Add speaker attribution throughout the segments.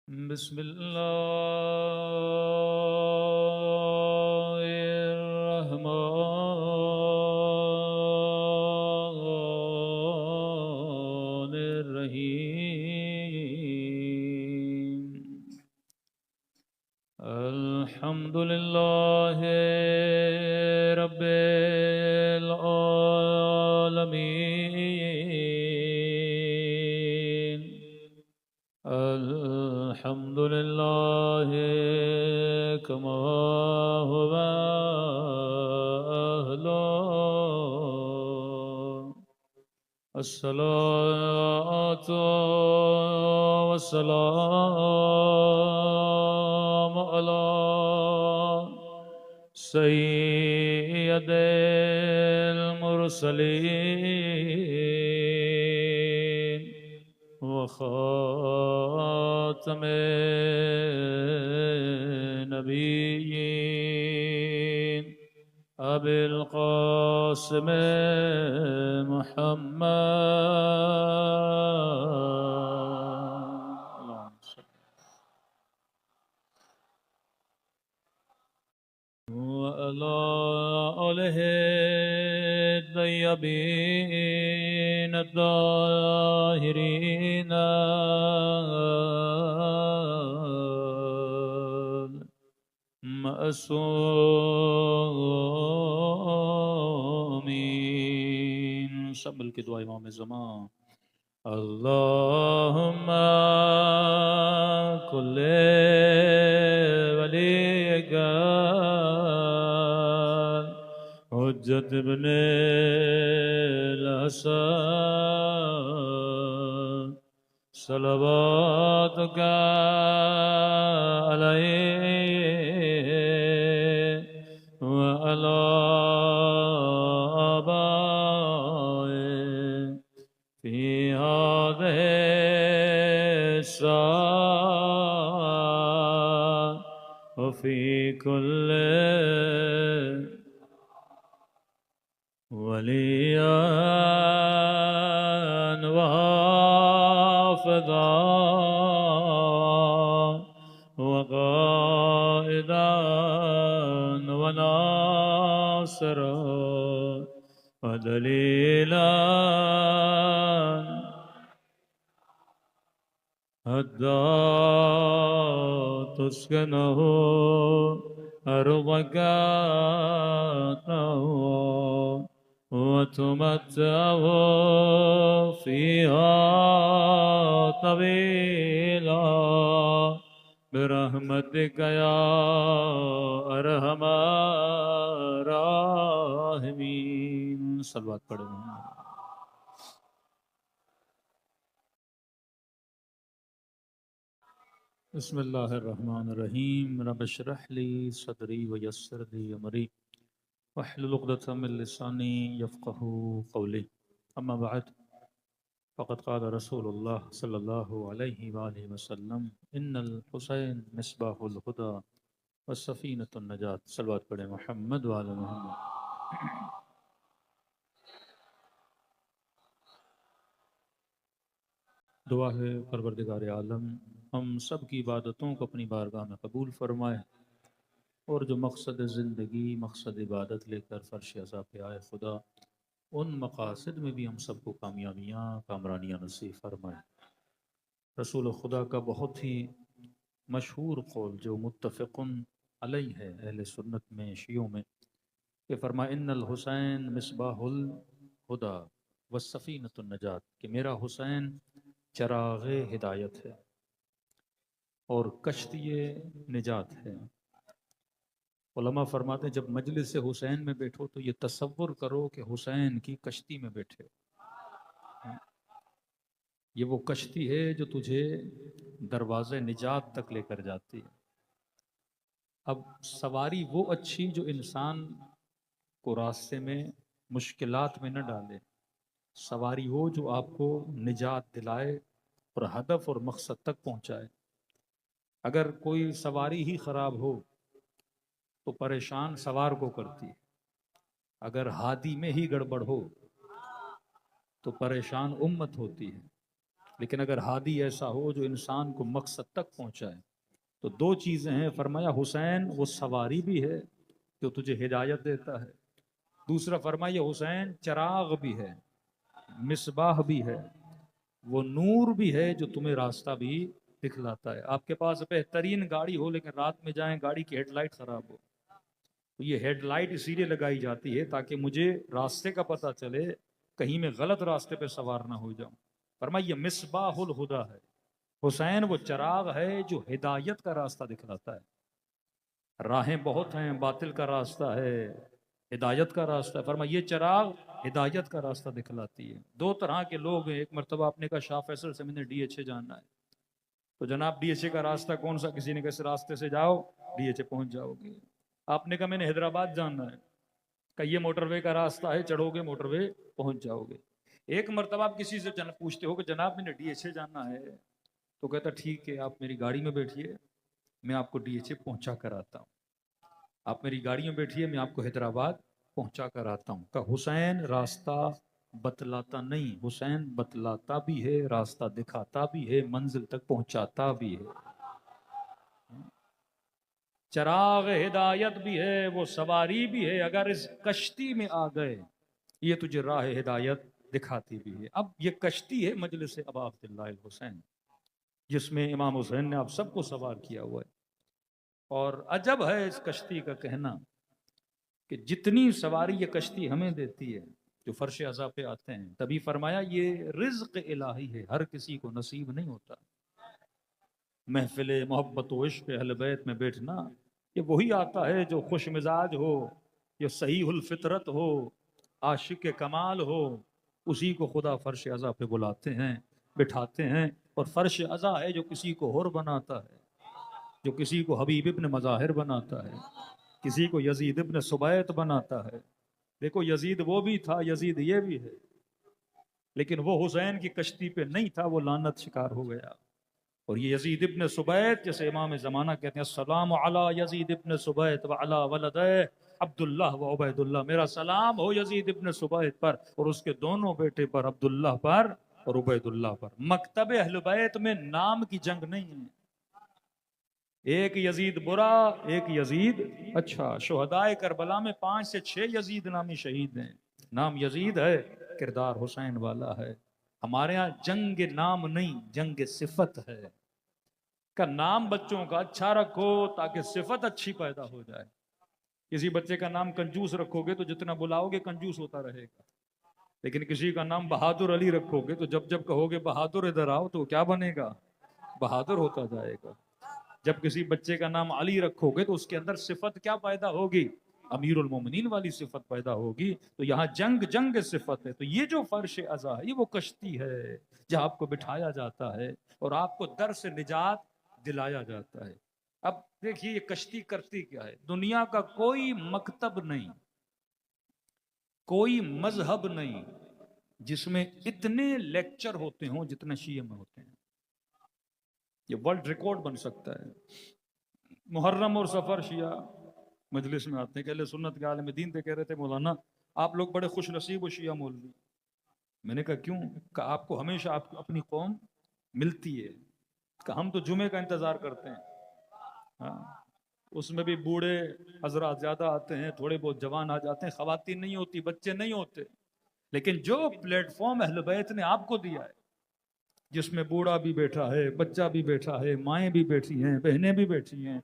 Speaker 1: بسم الله الرحمن الرحيم. الحمد لله رب العالمين. الحمد لله كما هو أهله. الصلاة والسلام على سيد المرسلين وخاتم النبيين أبي القاسم محمد وعلى آله الطيبين الطاهرين المعصومين. سب مل کے دعا امام زمان. اللهم كل وليك حجة ابن الحسن صلواتك عليه وعلى آبائه في هذه الساعة وفي كل وليا وحافظا وقائدا وناصرا ودليلا حتى تسكنه أرضك وتمتعه فيها طويلا برحمتك يا أرحم الراحمين. صلوات پڑھیں. بسم اللہ الرحمن الرحیم. رب اشرح لی صدری ویسر لی امری واحلل عقدۃ من لسانی یفقهوا قولی. اما بعد فقد قال رسول اللہ صلی اللہ علیہ وآلہ وسلم ان الحسین مصباح الہدی والسفینۃ النجات. صلوات پڑھیں محمد وعلی محمد. دعا ہے پروردگار عالم ہم سب کی عبادتوں کو اپنی بارگاہ میں قبول فرمائے اور جو مقصد زندگی مقصد عبادت لے کر فرش عزا پہ آئے خدا ان مقاصد میں بھی ہم سب کو کامیابیاں کامرانیاں نصیب فرمائے. رسول خدا کا بہت ہی مشہور قول جو متفقن علیہ ہے اہل سنت میں شیعوں میں کہ فرمائے ان الحسین مصباح الہدی والسفینۃ النجات کہ میرا حسین چراغ ہدایت ہے اور کشتی نجات ہے. علماء فرماتے ہیں جب مجلس حسین میں بیٹھو تو یہ تصور کرو کہ حسین کی کشتی میں بیٹھے. یہ وہ کشتی ہے جو تجھے دروازے نجات تک لے کر جاتی ہے. اب سواری وہ اچھی جو انسان کو راستے میں مشکلات میں نہ ڈالے. سواری وہ جو آپ کو نجات دلائے اور ہدف اور مقصد تک پہنچائے. اگر کوئی سواری ہی خراب ہو تو پریشان سوار کو کرتی ہے. اگر ہادی میں ہی گڑبڑ ہو تو پریشان امت ہوتی ہے. لیکن اگر ہادی ایسا ہو جو انسان کو مقصد تک پہنچائے تو دو چیزیں ہیں. فرمایا حسین وہ سواری بھی ہے جو تجھے ہدایت دیتا ہے. دوسرا فرمایا حسین چراغ بھی ہے، مصباح بھی ہے، وہ نور بھی ہے جو تمہیں راستہ بھی دکھلاتا ہے. آپ کے پاس بہترین گاڑی ہو لیکن رات میں جائیں گاڑی کی ہیڈ لائٹ خراب ہو، تو یہ ہیڈ لائٹ اسی لیے لگائی جاتی ہے تاکہ مجھے راستے کا پتہ چلے، کہیں میں غلط راستے پہ سوار نہ ہو جاؤں. فرمایا یہ مصباح الہدا ہے. حسین وہ چراغ ہے جو ہدایت کا راستہ دکھلاتا ہے. راہیں بہت ہیں، باطل کا راستہ ہے، ہدایت کا راستہ ہے. فرمایا یہ چراغ ہدایت کا راستہ دکھلاتی ہے. دو طرح کے لوگ ہیں. ایک مرتبہ آپ نے کہا شاہ فیصل سے میں نے ڈی ایچ اے جانا ہے، تو جناب ڈی ایچ اے کا راستہ کون سا؟ کسی نے کہا اس راستے سے جاؤ ڈی ایچ اے پہنچ جاؤ گے. آپ نے کہا میں نے حیدرآباد جانا ہے، کہ یہ موٹر وے کا راستہ ہے، چڑھو گے موٹر وے پہنچ جاؤ گے. ایک مرتبہ آپ کسی سے پوچھتے ہو کہ جناب میں نے ڈی ایچ اے جانا ہے، تو کہتا ٹھیک ہے آپ میری گاڑی میں بیٹھیے، میں آپ کو ڈی ایچ اے پہنچا کر آتا ہوں. آپ میری گاڑی میں بیٹھیے، میں آپ کو حیدرآباد پہنچا کر آتا ہوں. کہ حسین راستہ بتلاتا نہیں، حسین بتلاتا بھی ہے، راستہ دکھاتا بھی ہے، منزل تک پہنچاتا بھی ہے. چراغ ہدایت بھی ہے، وہ سواری بھی ہے. اگر اس کشتی میں آ گئے یہ تجھے راہ ہدایت دکھاتی بھی ہے. اب یہ کشتی ہے مجلس ابا عبداللہ الحسین، جس میں امام حسین نے آپ سب کو سوار کیا ہوا ہے. اور عجب ہے اس کشتی کا کہنا کہ جتنی سواری یہ کشتی ہمیں دیتی ہے جو فرش عزا پہ آتے ہیں، تبھی فرمایا یہ رزق الہی ہے، ہر کسی کو نصیب نہیں ہوتا. محفل محبت و عشق اہل بیت میں بیٹھنا یہ وہی آتا ہے جو خوش مزاج ہو، جو صحیح الفطرت ہو، عاشق کمال ہو. اسی کو خدا فرش عزا پہ بلاتے ہیں، بٹھاتے ہیں. اور فرش عزا ہے جو کسی کو حر بناتا ہے، جو کسی کو حبیب ابن مظاہر بناتا ہے، کسی کو یزید ابن سبیت بناتا ہے. دیکھو یزید وہ بھی تھا، یزید یہ بھی ہے، لیکن وہ حسین کی کشتی پہ نہیں تھا، وہ لعنت شکار ہو گیا. اور یہ یزید ابن سبیت جیسے امام زمانہ کہتے ہیں السلام علی یزید ابن سبیت وعلی ولدہ عبداللہ و عبید اللہ، میرا سلام ہو یزید ابن سبیت پر اور اس کے دونوں بیٹے پر، عبداللہ پر اور عبید اللہ پر. مکتب اہل بیت میں نام کی جنگ نہیں ہے، ایک یزید برا ایک یزید اچھا. شہدائے کربلا میں 5 سے 6 یزید نامی شہید ہیں، نام یزید ہے، کردار حسین والا ہے. ہمارے ہاں جنگ نام نہیں، جنگ صفت ہے. کا نام بچوں کا اچھا رکھو تاکہ صفت اچھی پیدا ہو جائے. کسی بچے کا نام کنجوس رکھو گے تو جتنا بلاؤ گے کنجوس ہوتا رہے گا، لیکن کسی کا نام بہادر علی رکھو گے تو جب جب کہو گے بہادر ادھر آؤ تو کیا بنے گا؟ بہادر ہوتا جائے گا. جب کسی بچے کا نام علی رکھو گے تو اس کے اندر صفت کیا پیدا ہوگی؟ امیر المومنین والی صفت پیدا ہوگی. تو یہاں جنگ صفت ہے. تو یہ جو فرش عزا ہے یہ وہ کشتی ہے جہاں آپ کو بٹھایا جاتا ہے اور آپ کو در سے نجات دلایا جاتا ہے. اب دیکھیے یہ کشتی کرتی کیا ہے. دنیا کا کوئی مکتب نہیں، کوئی مذہب نہیں جس میں اتنے لیکچر ہوتے ہوں جتنے شیعہ میں ہوتے ہیں. یہ ورلڈ ریکارڈ بن سکتا ہے. محرم اور سفر شیعہ مجلس میں آتے ہیں کہ اہل سنت کے عالم دین تھے، کہہ رہے تھے مولانا آپ لوگ بڑے خوش نصیب ہو شیعہ مولوی. میں نے کہا کیوں؟ کہ آپ کو ہمیشہ آپ کو اپنی قوم ملتی ہے. کہ ہم تو جمعے کا انتظار کرتے ہیں، ہاں اس میں بھی بوڑھے حضرات زیادہ آتے ہیں، تھوڑے بہت جوان آ جاتے ہیں، خواتین نہیں ہوتی، بچے نہیں ہوتے. لیکن جو پلیٹ فارم اہل بیت نے آپ کو دیا ہے جس میں بوڑھا بھی بیٹھا ہے، بچہ بھی بیٹھا ہے، مائیں بھی بیٹھی ہیں، بہنیں بھی بیٹھی ہیں.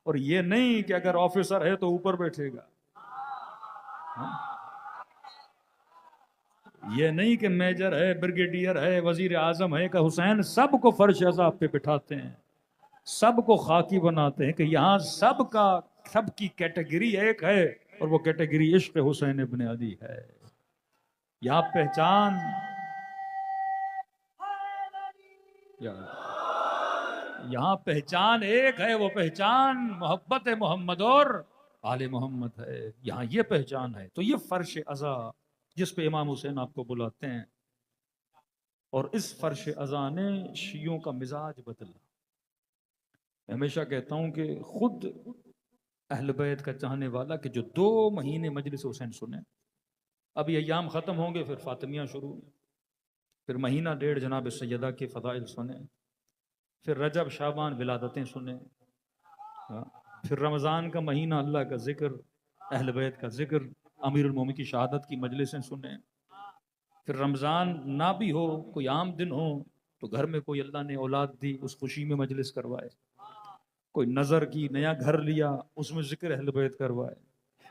Speaker 1: اور یہ نہیں کہ اگر آفیسر ہے تو اوپر بیٹھے گا، یہ نہیں کہ میجر ہے، بریگیڈیئر ہے، وزیر اعظم ہے. کہ حسین سب کو فرش عزا پہ بٹھاتے ہیں، سب کو خاکی بناتے ہیں کہ یہاں سب کی کیٹیگری ایک ہے اور وہ کیٹیگری عشق حسین ابن علی ہے. یہاں پہچان یہاں پہچان ایک ہے، وہ پہچان محبت محمد اور آل محمد ہے. یہاں یہ پہچان ہے. تو یہ فرش عزا جس پہ امام حسین آپ کو بلاتے ہیں، اور اس فرش عزا نے شیعوں کا مزاج بدلا. میں ہمیشہ کہتا ہوں کہ خود اہل بیت کا چاہنے والا کہ جو 2 مہینے مجلس حسین سنے، اب یہ ایام ختم ہوں گے پھر فاطمیہ شروع. پھر مہینہ ڈیڑھ جناب سیدہ کے فضائل سنیں، پھر رجب شعبان ولادتیں سنیں، پھر رمضان کا مہینہ اللہ کا ذکر، اہل بیت کا ذکر، امیر المومنین کی شہادت کی مجلسیں سنیں۔ پھر رمضان نہ بھی ہو، کوئی عام دن ہو، تو گھر میں کوئی اللہ نے اولاد دی، اس خوشی میں مجلس کروائے، کوئی نظر کی، نیا گھر لیا، اس میں ذکر اہل بیت کروائے۔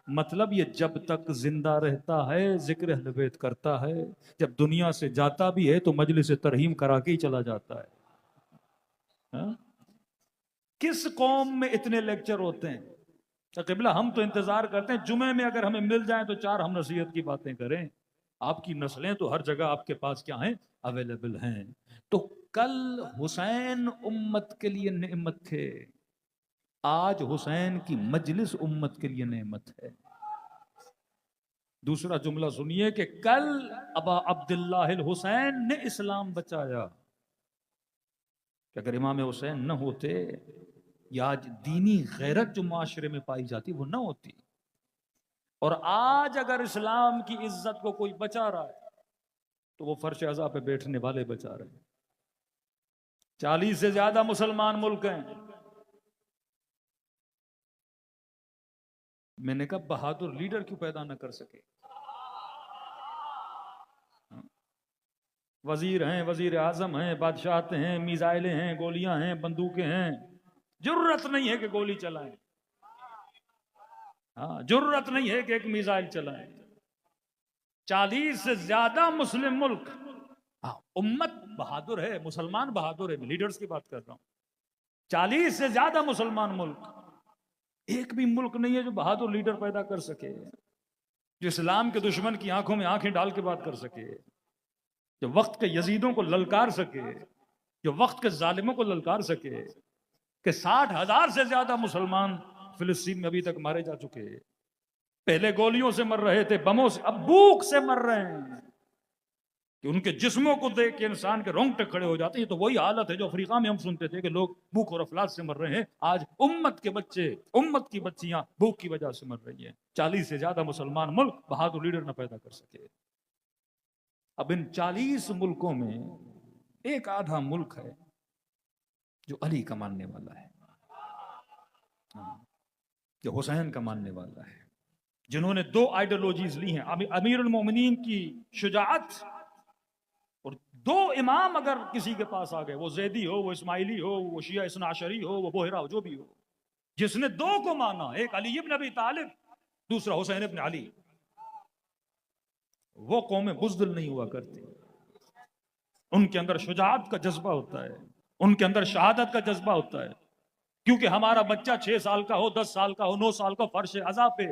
Speaker 1: مطلب یہ جب تک زندہ رہتا ہے ذکر اہل بیت کرتا ہے، جب دنیا سے جاتا بھی ہے تو مجلس ترحیم کرا کے ہی چلا جاتا ہے۔ ہاں؟ کس قوم میں اتنے لیکچر ہوتے ہیں؟ قبلہ ہم تو انتظار کرتے ہیں جمعے میں اگر ہمیں مل جائیں تو چار ہم نصیحت کی باتیں کریں۔ آپ کی نسلیں تو ہر جگہ آپ کے پاس کیا ہیں؟ اویلیبل ہیں۔ تو کل حسین امت کے لیے نعمت تھے، آج حسین کی مجلس امت کے لیے نعمت ہے۔ دوسرا جملہ سنیے کہ کل ابا عبداللہ الحسین نے اسلام بچایا، کہ اگر امام حسین نہ ہوتے یا آج دینی غیرت جو معاشرے میں پائی جاتی وہ نہ ہوتی۔ اور آج اگر اسلام کی عزت کو کوئی بچا رہا ہے تو وہ فرش عزا پہ بیٹھنے والے بچا رہے ہیں۔ 40 سے زیادہ مسلمان ملک ہیں۔ میں نے کہا بہادر لیڈر کیوں پیدا نہ کر سکے؟ وزیر ہیں، وزیر اعظم ہیں، بادشاہت ہیں، میزائلیں ہیں، گولیاں ہیں، بندوقیں ہیں، جرت نہیں ہے کہ گولی چلائیں، جرت نہیں ہے کہ ایک میزائل چلائیں۔ 40 سے زیادہ مسلم ملک، امت بہادر ہے، مسلمان بہادر ہے، میں لیڈرز کی بات کر رہا ہوں۔ 40 سے زیادہ مسلمان ملک، ایک بھی ملک نہیں ہے جو بہادر لیڈر پیدا کر سکے، جو اسلام کے دشمن کی آنکھوں میں آنکھیں ڈال کے بات کر سکے، جو وقت کے یزیدوں کو للکار سکے، جو وقت کے ظالموں کو للکار سکے، کہ 60,000 سے زیادہ مسلمان فلسطین میں ابھی تک مارے جا چکے، پہلے گولیوں سے مر رہے تھے، بموں سے، اب بھوک سے مر رہے ہیں، کہ ان کے جسموں کو دیکھ کے انسان کے رونگٹے کھڑے ہو جاتے ہیں۔ یہ تو وہی حالت ہے جو افریقہ میں ہم سنتے تھے کہ لوگ بھوک اور افلاس سے مر رہے ہیں، آج امت کے بچے، امت کی بچیاں بھوک کی وجہ سے مر رہی ہیں۔ 40 سے زیادہ مسلمان ملک بہادر لیڈر نہ پیدا کر سکے۔ اب ان 40 ملکوں میں ایک آدھا ملک ہے جو علی کا ماننے والا ہے، جو حسین کا ماننے والا ہے، جنہوں نے 2 آئیڈیالوجیز لی ہیں، امیر المومنین کی شجاعت، اور 2 امام اگر کسی کے پاس آ گئے، وہ زیدی ہو، وہ اسماعیلی ہو، وہ شیعہ اثنا عشری ہو، وہ بحیرہ ہو، جو بھی ہو، جس نے 2 کو مانا، ایک علی ابن ابی طالب، دوسرا حسین ابن علی، وہ قومیں بزدل نہیں ہوا کرتی، ان کے اندر شجاعت کا جذبہ ہوتا ہے، ان کے اندر شہادت کا جذبہ ہوتا ہے۔ کیونکہ ہمارا بچہ 6 سال کا ہو، 10 سال کا ہو، 9 سال کا، فرش عزا پہ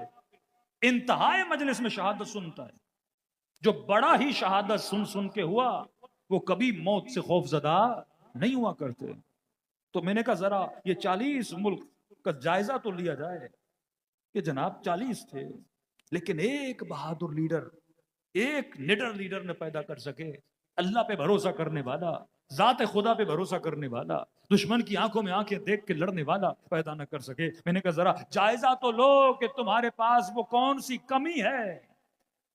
Speaker 1: انتہائی مجلس میں شہادت سنتا ہے۔ جو بڑا ہی شہادت سن سن کے ہوا، وہ کبھی موت سے خوف زدہ نہیں ہوا کرتے۔ تو میں نے کہا ذرا یہ 40 ملک کا جائزہ تو لیا جائے کہ جناب 40 تھے، لیکن ایک بہادر لیڈر، ایک لیڈر نے پیدا کر سکے، اللہ پہ بھروسہ کرنے والا، ذات خدا پہ بھروسہ کرنے والا، دشمن کی آنکھوں میں آنکھیں دیکھ کے لڑنے والا پیدا نہ کر سکے۔ میں نے کہا ذرا جائزہ تو لو کہ تمہارے پاس وہ کون سی کمی ہے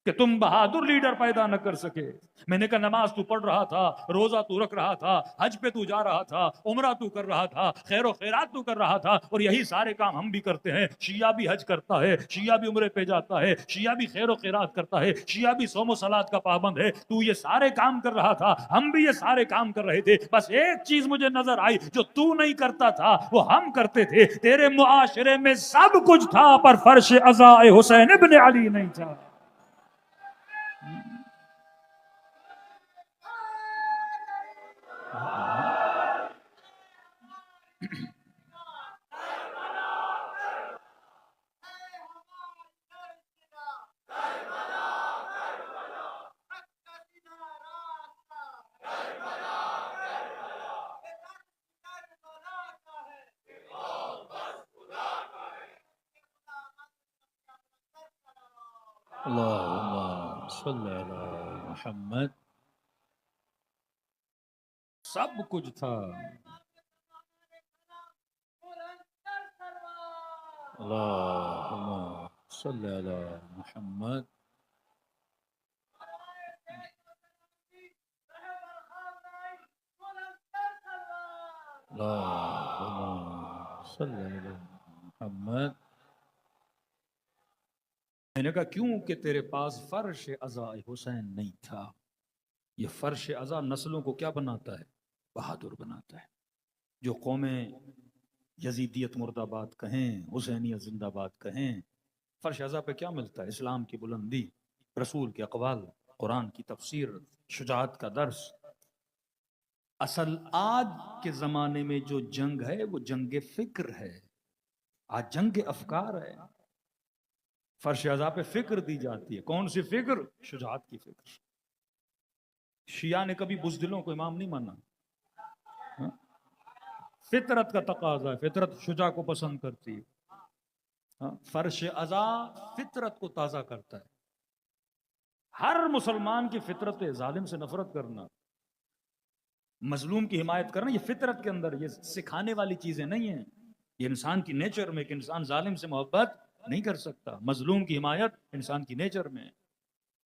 Speaker 1: کہ تم بہادر لیڈر پیدا نہ کر سکے۔ میں نے کہا نماز تو پڑھ رہا تھا، روزہ تو رکھ رہا تھا، حج پہ تو جا رہا تھا، عمرہ تو کر رہا تھا، خیر و خیرات تو کر رہا تھا، اور یہی سارے کام ہم بھی کرتے ہیں۔ شیعہ بھی حج کرتا ہے، شیعہ بھی عمرے پہ جاتا ہے، شیعہ بھی خیر و خیرات کرتا ہے، شیعہ بھی صوم و صلات کا پابند ہے، تو یہ سارے کام کر رہا تھا، ہم بھی یہ سارے کام کر رہے تھے، بس ایک چیز مجھے نظر آئی جو تو نہیں کرتا تھا وہ ہم کرتے تھے۔ تیرے معاشرے میں سب کچھ تھا پر فرش عزا حسین ابن علی نہیں تھا۔ اللہم صلی علی محمد۔ سب کچھ تھا، اللہم صلی علی محمد۔ اللہم صلی علی محمد۔ میں نے کہا کیوں کہ تیرے پاس فرش عزا حسین نہیں تھا۔ یہ فرش عزا نسلوں کو کیا بناتا ہے؟ بہادر بناتا ہے۔ جو قومیں یزیدیت مرد آباد کہیں، حسینیت زندہ باد کہیں، فرش عزا پہ کیا ملتا ہے؟ اسلام کی بلندی، رسول کے اقوال، قرآن کی تفسیر، شجاعت کا درس۔ اصل آج کے زمانے میں جو جنگ ہے وہ جنگ فکر ہے، آج جنگ افکار ہے۔ فرش عزا پہ فکر دی جاتی ہے۔ کون سی فکر؟ شجاعت کی فکر۔ شیعہ نے کبھی بزدلوں کو امام نہیں مانا۔ ہاں؟ فطرت کا تقاضا ہے، فطرت شجاع کو پسند کرتی ہے۔ ہاں؟ فرش عزا فطرت کو تازہ کرتا ہے۔ ہر مسلمان کی فطرت ہے ظالم سے نفرت کرنا، مظلوم کی حمایت کرنا، یہ فطرت کے اندر، یہ سکھانے والی چیزیں نہیں ہیں۔ یہ انسان کی نیچر میں کہ انسان ظالم سے محبت نہیں کر سکتا، مظلوم کی حمایت انسان کی نیچر میں۔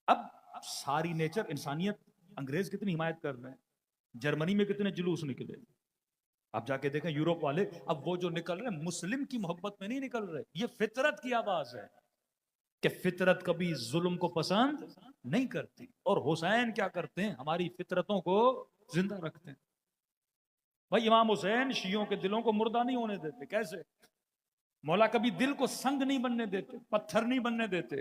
Speaker 1: اب ساری نیچر انسانیت، انگریز کتنی حمایت کر رہے ہیں، جرمنی میں کتنے جلوس نکلے، آپ جا کے دیکھیں یوروپ والے، اب وہ جو نکل رہے ہیں مسلم کی محبت میں نہیں نکل رہے، یہ فطرت کی آواز ہے کہ فطرت کبھی ظلم کو پسند نہیں کرتی، اور حسین کیا کرتے ہیں؟ ہماری فطرتوں کو زندہ رکھتے ہیں۔ بھائی امام حسین شیعوں کے دلوں کو مردہ نہیں ہونے دیتے۔ کیسے؟ مولا کبھی دل کو سنگ نہیں بننے دیتے، پتھر نہیں بننے دیتے۔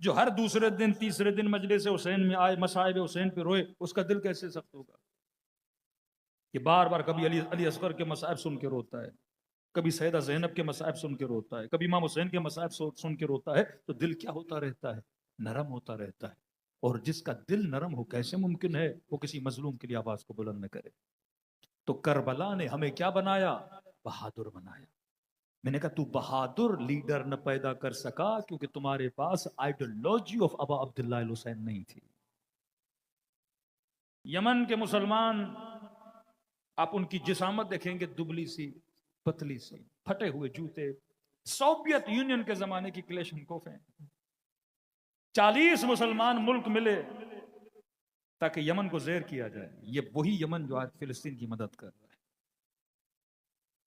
Speaker 1: جو ہر دوسرے دن تیسرے دن مجلس حسین میں آئے، مصائب حسین پہ روئے، اس کا دل کیسے سخت ہوگا؟ کہ بار بار کبھی علی اصغر کے مصائب سن کے روتا ہے، کبھی سیدہ زینب کے مصائب سن کے روتا ہے، کبھی امام حسین کے مصائب سن کے روتا ہے، تو دل کیا ہوتا رہتا ہے؟ نرم ہوتا رہتا ہے۔ اور جس کا دل نرم ہو کیسے ممکن ہے وہ کسی مظلوم کے لیے آواز کو بلند نہ کرے؟ تو کربلا نے ہمیں کیا بنایا؟ بہادر بنایا۔ میں نے کہا تو بہادر لیڈر نہ پیدا کر سکا کیونکہ تمہارے پاس آئیڈیالوجی آف ابا عبداللہ الحسین نہیں تھی۔ یمن کے مسلمان، آپ ان کی جسامت دیکھیں گے، دبلی سی، پتلی سی، پھٹے ہوئے جوتے، سوویت یونین کے زمانے کی کلیشنکوف ہیں۔ 40 مسلمان ملک ملے تاکہ یمن کو زیر کیا جائے۔ یہ وہی یمن جو آج فلسطین کی مدد کر رہا ہے۔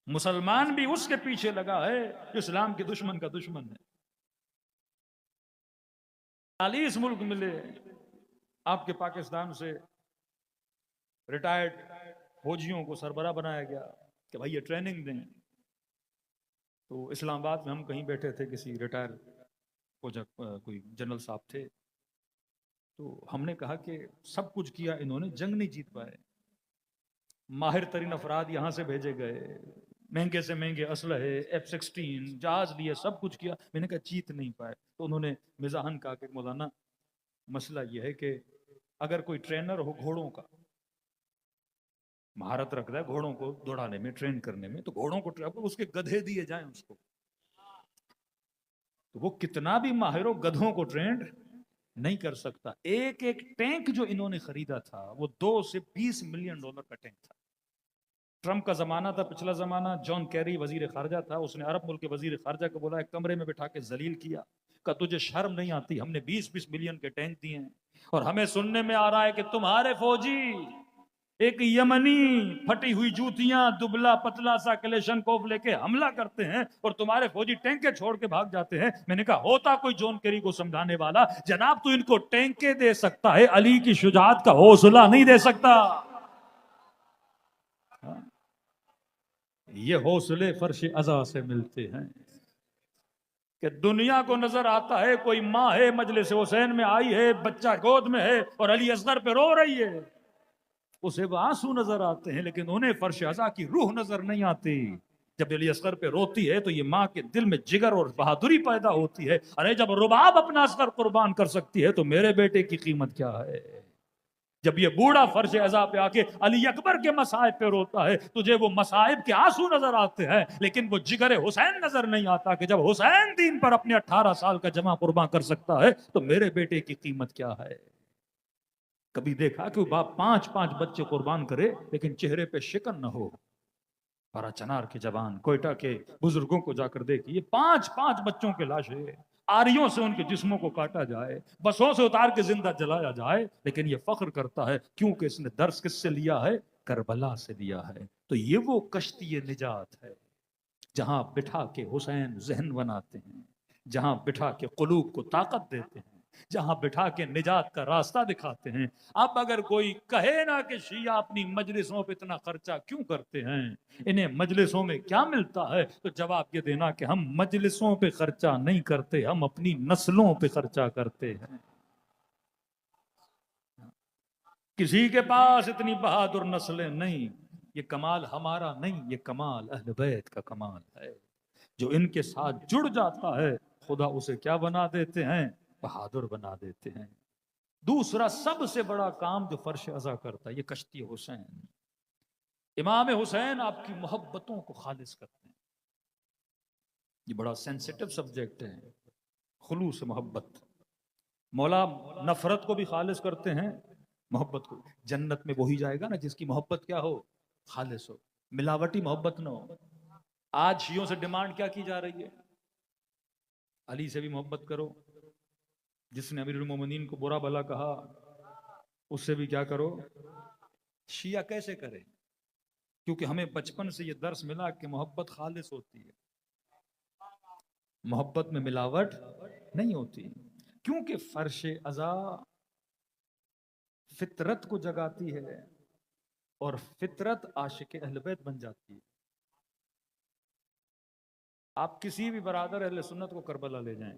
Speaker 1: مسلمان بھی اس کے پیچھے لگا ہے جو اسلام کے دشمن کا دشمن ہے۔ 40 ملک ملے، آپ کے پاکستان سے ریٹائرڈ فوجیوں کو سربراہ بنایا گیا کہ بھائی یہ ٹریننگ دیں۔ تو اسلام آباد میں ہم کہیں بیٹھے تھے، کسی ریٹائر کوئی جنرل صاحب تھے، تو ہم نے کہا کہ سب کچھ کیا انہوں نے، جنگ نہیں جیت پائے۔ ماہر ترین افراد یہاں سے بھیجے گئے، مہنگے سے مہنگے اسلحے، F-16 جہاز لیے، سب کچھ کیا، میں نے کہا جیت نہیں پائے۔ تو انہوں نے مزاحن کہا کہ مولانا مسئلہ یہ ہے کہ اگر کوئی ٹرینر ہو گھوڑوں کا، مہارت رکھتا ہے گھوڑوں کو دوڑانے میں، ٹرین کرنے میں، تو گھوڑوں کو اس کے گدھے دیے جائیں اس کو، تو وہ کتنا بھی ماہر ہو گدھوں کو ٹرینڈ نہیں کر سکتا۔ ایک ایک ٹینک جو انہوں نے خریدا تھا وہ 2 سے 20 ملین ڈالر کا ٹینک تھا۔ ٹرمپ کا زمانہ تھا، پچھلا زمانہ، جان کیری وزیر خارجہ تھا، اس نے عرب ملک کے وزیر خارجہ کو بولا، ایک کمرے میں بٹھا کے ذلیل کیا کہ تجھے شرم نہیں آتی؟ ہم نے 20 ملین کے ٹینک دیے ہیں اور ہمیں سننے میں آ رہا ہے کہ تمہارے فوجی ایک یمنی پھٹی ہوئی جوتیاں، دبلا پتلا سا کلیشن کوف لے کے حملہ کرتے ہیں اور تمہارے فوجی ٹینکیں چھوڑ کے بھاگ جاتے ہیں۔ میں نے کہا ہوتا کوئی جان کیری کو سمجھانے والا، جناب تو ان کو ٹینکیں دے سکتا ہے، علی کی شجاعت کا حوصلہ نہیں دے سکتا۔ یہ حوصلے فرش عزا سے ملتے ہیں کہ دنیا کو نظر آتا ہے کوئی ماں ہے مجلس حسین میں آئی ہے، بچہ گود میں ہے اور علی اصغر پہ رو رہی ہے، اسے وہ آنسو نظر آتے ہیں، لیکن انہیں فرش عزا کی روح نظر نہیں آتی۔ جب علی اصغر پہ روتی ہے تو یہ ماں کے دل میں جگر اور بہادری پیدا ہوتی ہے، ارے جب رباب اپنا اصغر قربان کر سکتی ہے تو میرے بیٹے کی قیمت کیا ہے؟ جب یہ بوڑھا فرش عزا پہ آ کے علی اکبر کے مصائب پہ روتا ہے، تجھے وہ مصائب کے آنسو نظر آتے ہیں لیکن وہ جگر حسین نظر نہیں آتا کہ جب حسین دین پر اپنے 18 سال کا جمع قربان کر سکتا ہے تو میرے بیٹے کی قیمت کیا ہے؟ کبھی دیکھا کہ باپ 5 بچے قربان کرے لیکن چہرے پہ شکن نہ ہو؟ پارا چنار کے جوان، کوئٹہ کے بزرگوں کو جا کر دیکھیے، 5 بچوں کے لاشیں، آریوں سے ان کے جسموں کو کاٹا جائے، بسوں سے اتار کے زندہ جلایا جائے، لیکن یہ فخر کرتا ہے کیونکہ اس نے درس کس سے لیا ہے؟ کربلا سے لیا ہے۔ تو یہ وہ کشتی نجات ہے جہاں بٹھا کے حسین ذہن بناتے ہیں، جہاں بٹھا کے قلوب کو طاقت دیتے ہیں، جہاں بٹھا کے نجات کا راستہ دکھاتے ہیں۔ اب اگر کوئی کہے نا کہ شیعہ اپنی مجلسوں پہ اتنا خرچہ کیوں کرتے ہیں، انہیں مجلسوں میں کیا ملتا ہے، تو جواب یہ دینا کہ ہم مجلسوں پہ خرچہ نہیں کرتے، ہم اپنی نسلوں پہ خرچہ کرتے ہیں۔ کسی کے پاس اتنی بہادر نسلیں نہیں، یہ کمال ہمارا نہیں، یہ کمال اہل بیت کا کمال ہے۔ جو ان کے ساتھ جڑ جاتا ہے خدا اسے کیا بنا دیتے ہیں، بہادر بنا دیتے ہیں۔ دوسرا سب سے بڑا کام جو فرش ازا کرتا ہے یہ کشتی حسین، امام حسین آپ کی محبتوں کو خالص کرتے ہیں۔ یہ بڑا سینسیٹیو سبجیکٹ ہے، خلوص محبت۔ مولا نفرت کو بھی خالص کرتے ہیں، محبت کو۔ جنت میں وہی جائے گا نا جس کی محبت کیا ہو، خالص ہو، ملاوٹی محبت نہ ہو۔ آج شیعوں سے ڈیمانڈ کیا کی جا رہی ہے، علی سے بھی محبت کرو، جس نے امیر المومنین کو برا بھلا کہا اس سے بھی کیا کرو۔ شیعہ کیسے کرے؟ کیونکہ ہمیں بچپن سے یہ درس ملا کہ محبت خالص ہوتی ہے، محبت میں ملاوٹ نہیں ہوتی، کیونکہ فرش ازا فطرت کو جگاتی ہے اور فطرت عاشق اہل بیت بن جاتی ہے۔ آپ کسی بھی برادر اہل سنت کو کربلا لے جائیں،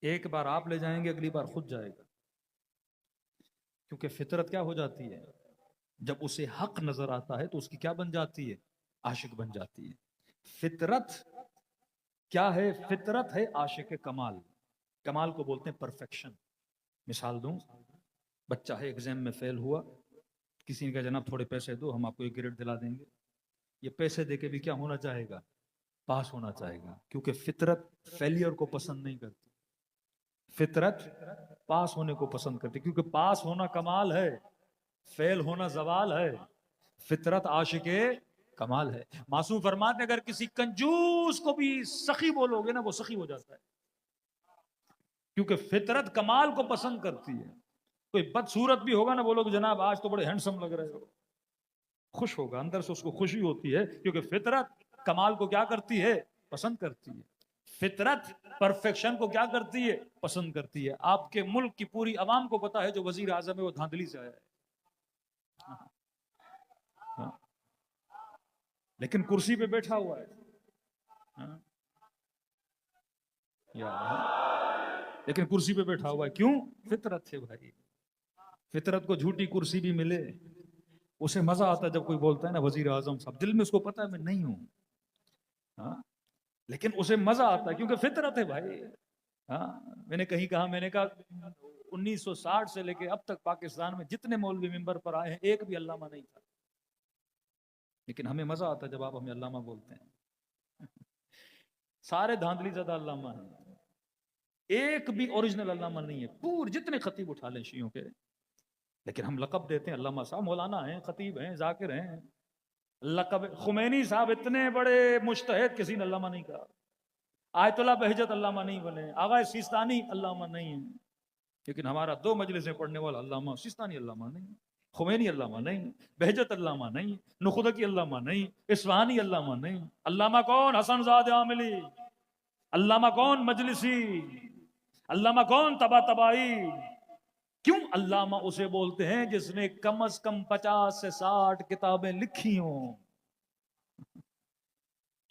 Speaker 1: ایک بار آپ لے جائیں گے اگلی بار خود جائے گا، کیونکہ فطرت کیا ہو جاتی ہے، جب اسے حق نظر آتا ہے تو اس کی کیا بن جاتی ہے، عاشق بن جاتی ہے۔ فطرت کیا ہے، فطرت ہے عاشق کمال، کمال کو بولتے ہیں پرفیکشن۔ مثال دوں، بچہ ہے ایگزام میں فیل ہوا، کسی نے کہا جناب تھوڑے پیسے دو ہم آپ کو ایک گریڈ دلا دیں گے، یہ پیسے دے کے بھی کیا ہونا چاہے گا، پاس ہونا چاہے گا، کیونکہ فطرت فیلئر کو پسند نہیں کرتی، فطرت پاس ہونے کو پسند کرتی، کیونکہ پاس ہونا کمال ہے، فیل ہونا زوال ہے، فطرت عاشق کمال ہے۔ معصوم فرماتے ہیں اگر کسی کنجوس کو بھی سخی بولو گے نا وہ سخی ہو جاتا ہے، کیونکہ فطرت کمال کو پسند کرتی ہے۔ کوئی بدصورت بھی ہوگا نا، بولو کہ جناب آج تو بڑے ہینڈسم لگ رہے ہو، خوش ہوگا، اندر سے اس کو خوشی ہوتی ہے، کیونکہ فطرت کمال کو کیا کرتی ہے، پسند کرتی ہے۔ فطرت پرفیکشن کو کیا کرتی ہے، پسند کرتی ہے۔ آپ کے ملک کی پوری عوام کو پتا ہے جو وزیر اعظم ہے وہ دھاندلی سے آیا ہے، لیکن کرسی پہ بیٹھا ہوا ہے، لیکن کرسی پہ بیٹھا ہوا ہے، کیوں؟ فطرت ہے بھائی۔ فطرت کو جھوٹی کرسی بھی ملے اسے مزہ آتا ہے، جب کوئی بولتا ہے نا وزیر اعظم صاحب، دل میں اس کو پتا ہے میں نہیں ہوں، لیکن اسے مزہ آتا ہے کیونکہ فطرت ہے بھائی۔ میں نے کہیں کہا، میں نے کہا 1960 سے لے کے اب تک پاکستان میں جتنے مولوی ممبر پر آئے ہیں ایک بھی علامہ نہیں تھا، لیکن ہمیں مزہ آتا ہے جب آپ ہمیں علامہ بولتے ہیں۔ سارے دھاندلی زدہ علامہ ہیں، ایک بھی اوریجنل علامہ نہیں ہے، پورے جتنے خطیب اٹھا لیں شیعوں کے، لیکن ہم لقب دیتے ہیں علامہ صاحب، مولانا ہیں، خطیب ہیں، ذاکر ہیں، لقب۔ خمینی صاحب اتنے بڑے مجتہد، کسی نے علامہ نہیں کہا۔ آیت اللہ بہجت علامہ نہیں بنے، آغا سیستانی علامہ نہیں ہے، لیکن ہمارا 2 مجلسیں پڑھنے والا علامہ سیستانی علامہ نہیں، خمینی علامہ نہیں، بہجت علامہ نہیں، نخدکی علامہ نہیں، اصفہانی علامہ نہیں۔ علامہ کون؟ حسن زاد عاملی۔ علامہ کون؟ مجلسی۔ علامہ کون؟ طباطبائی۔ کیوں علامہ اسے بولتے ہیں جس نے کم از کم 50 سے 60 کتابیں لکھی ہوں۔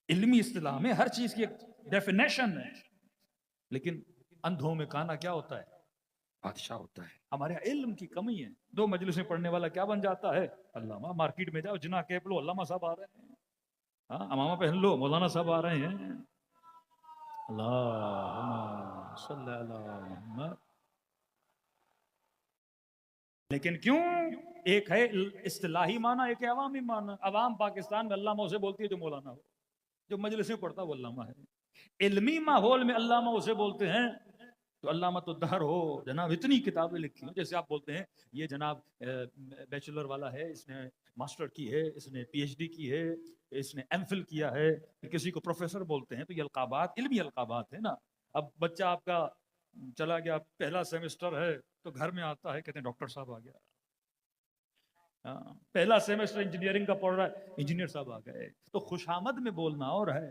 Speaker 1: علمی اصطلاح میں ہر چیز کی ایک ڈیفینیشن ہے، لیکن اندھوں میں کانا کیا ہوتا ہے؟ بادشاہ ہوتا ہے۔ ہمارے علم کی کمی ہے، 2 مجلسیں پڑھنے والا کیا بن جاتا ہے؟ علامہ۔ مارکیٹ میں جاؤ، جناح کیپ لو، علامہ صاحب آ رہے ہیں، امامہ پہن لو، مولانا صاحب آ رہے ہیں۔ اللہم صلی علی محمد۔ لیکن کیوں؟ ایک ہے اصطلاحی معنی، ایک ہے عوامی معنی۔ عوام پاکستان میں علامہ اسے بولتی ہے جو مولانا ہو، جو مجلسیں پڑھتا وہ علامہ ہے۔ علمی ماحول میں علامہ اسے بولتے ہیں تو علامہ تو دہر ہو، جناب اتنی کتابیں لکھی ہوں، جیسے آپ بولتے ہیں یہ جناب بیچلر والا ہے، اس نے ماسٹر کی ہے، اس نے پی ایچ ڈی کی ہے، اس نے ایم فل کیا ہے، کسی کو پروفیسر بولتے ہیں، تو یہ القابات علمی القابات ہیں نا۔ اب بچہ آپ کا چلا گیا، پہلا سیمسٹر ہے تو گھر میں آتا ہے، کہتے ہیں ڈاکٹر صاحب آ گیا، پہلا سیمسٹر انجینئرنگ کا پڑھ رہا ہے، انجینئر صاحب آ گئے. تو خوش آمد میں بولنا اور ہے،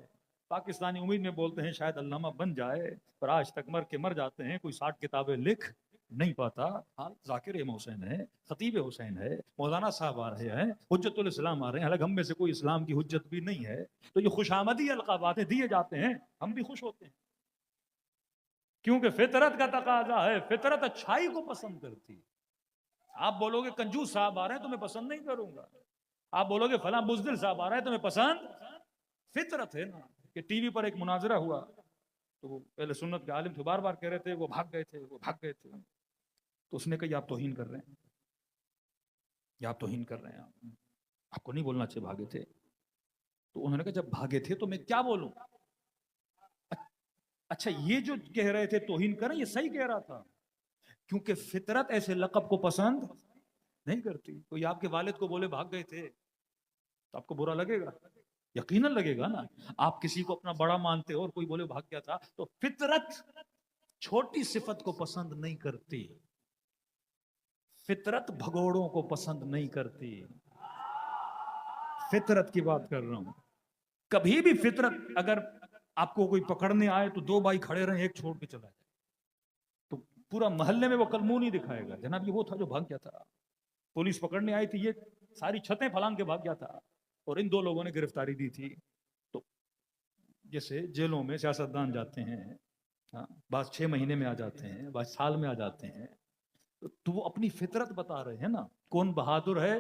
Speaker 1: پاکستانی امید میں بولتے ہیں شاید علامہ بن جائے، پر آج تک مر جاتے ہیں، کوئی 60 کتابیں لکھ نہیں پاتا. حال ذاکر امام حسین ہے، خطیب حسین ہے، مولانا صاحب آ رہے ہیں، حجت الاسلام آ رہے ہیں، حالانکہ ہم میں سے کوئی اسلام کی حجت بھی نہیں ہے. تو یہ خوش آمدی القابات دیے جاتے ہیں، ہم بھی خوش ہوتے ہیں، کیونکہ فطرت کا تقاضا ہے، فطرت اچھائی کو پسند کرتی ہے. آپ بولو گے کنجوس صاحب آ رہے ہیں تو میں پسند نہیں کروں گا، آپ بولو گے فلاں بزدل صاحب آ رہے ہیں تو میں پسند. فطرت ہے نا. کہ ٹی وی پر ایک مناظرہ ہوا تو وہ اہل سنت کے عالم تھے، بار بار کہہ رہے تھے وہ بھاگ گئے تھے، وہ بھاگ گئے تھے. تو اس نے کہا یہ آپ توہین کر رہے ہیں، یہ آپ توہین کر رہے ہیں، آپ کو نہیں بولنا چاہیے بھاگے تھے. تو انہوں نے کہا جب بھاگے تھے تو میں کیا بولوں؟ اچھا یہ جو کہہ رہے تھے توہین کریں، یہ صحیح کہہ رہا تھا، کیونکہ فطرت ایسے لقب کو پسند نہیں کرتی. کوئی آپ کے والد کو بولے بھاگ گئے تھے تو آپ کو برا لگے گا؟ یقیناً لگے گا نا. آپ کسی کو اپنا بڑا مانتے ہو اور کوئی بولے بھاگ گیا تھا، تو فطرت چھوٹی صفت کو پسند نہیں کرتی، فطرت بھگوڑوں کو پسند نہیں کرتی. فطرت کی بات کر رہا ہوں. کبھی بھی فطرت اگر آپ کو کوئی پکڑنے آئے تو 2 بھائی کھڑے رہیں، ایک چھوڑ کے چلا جائے تو پورا محلے میں وہ کل منہ نہیں دکھائے گا جناب یہ وہ تھا جو بھاگ گیا تھا، پولیس پکڑنے آئی تھی، یہ ساری چھتیں پھلانگ کے بھاگ گیا تھا اور ان 2 لوگوں نے گرفتاری دی تھی. تو جیسے جیلوں میں سیاستدان جاتے ہیں، بعض 6 مہینے میں آ جاتے ہیں، بعض سال میں آ جاتے ہیں، تو وہ اپنی فطرت بتا رہے ہیں نا، کون بہادر ہے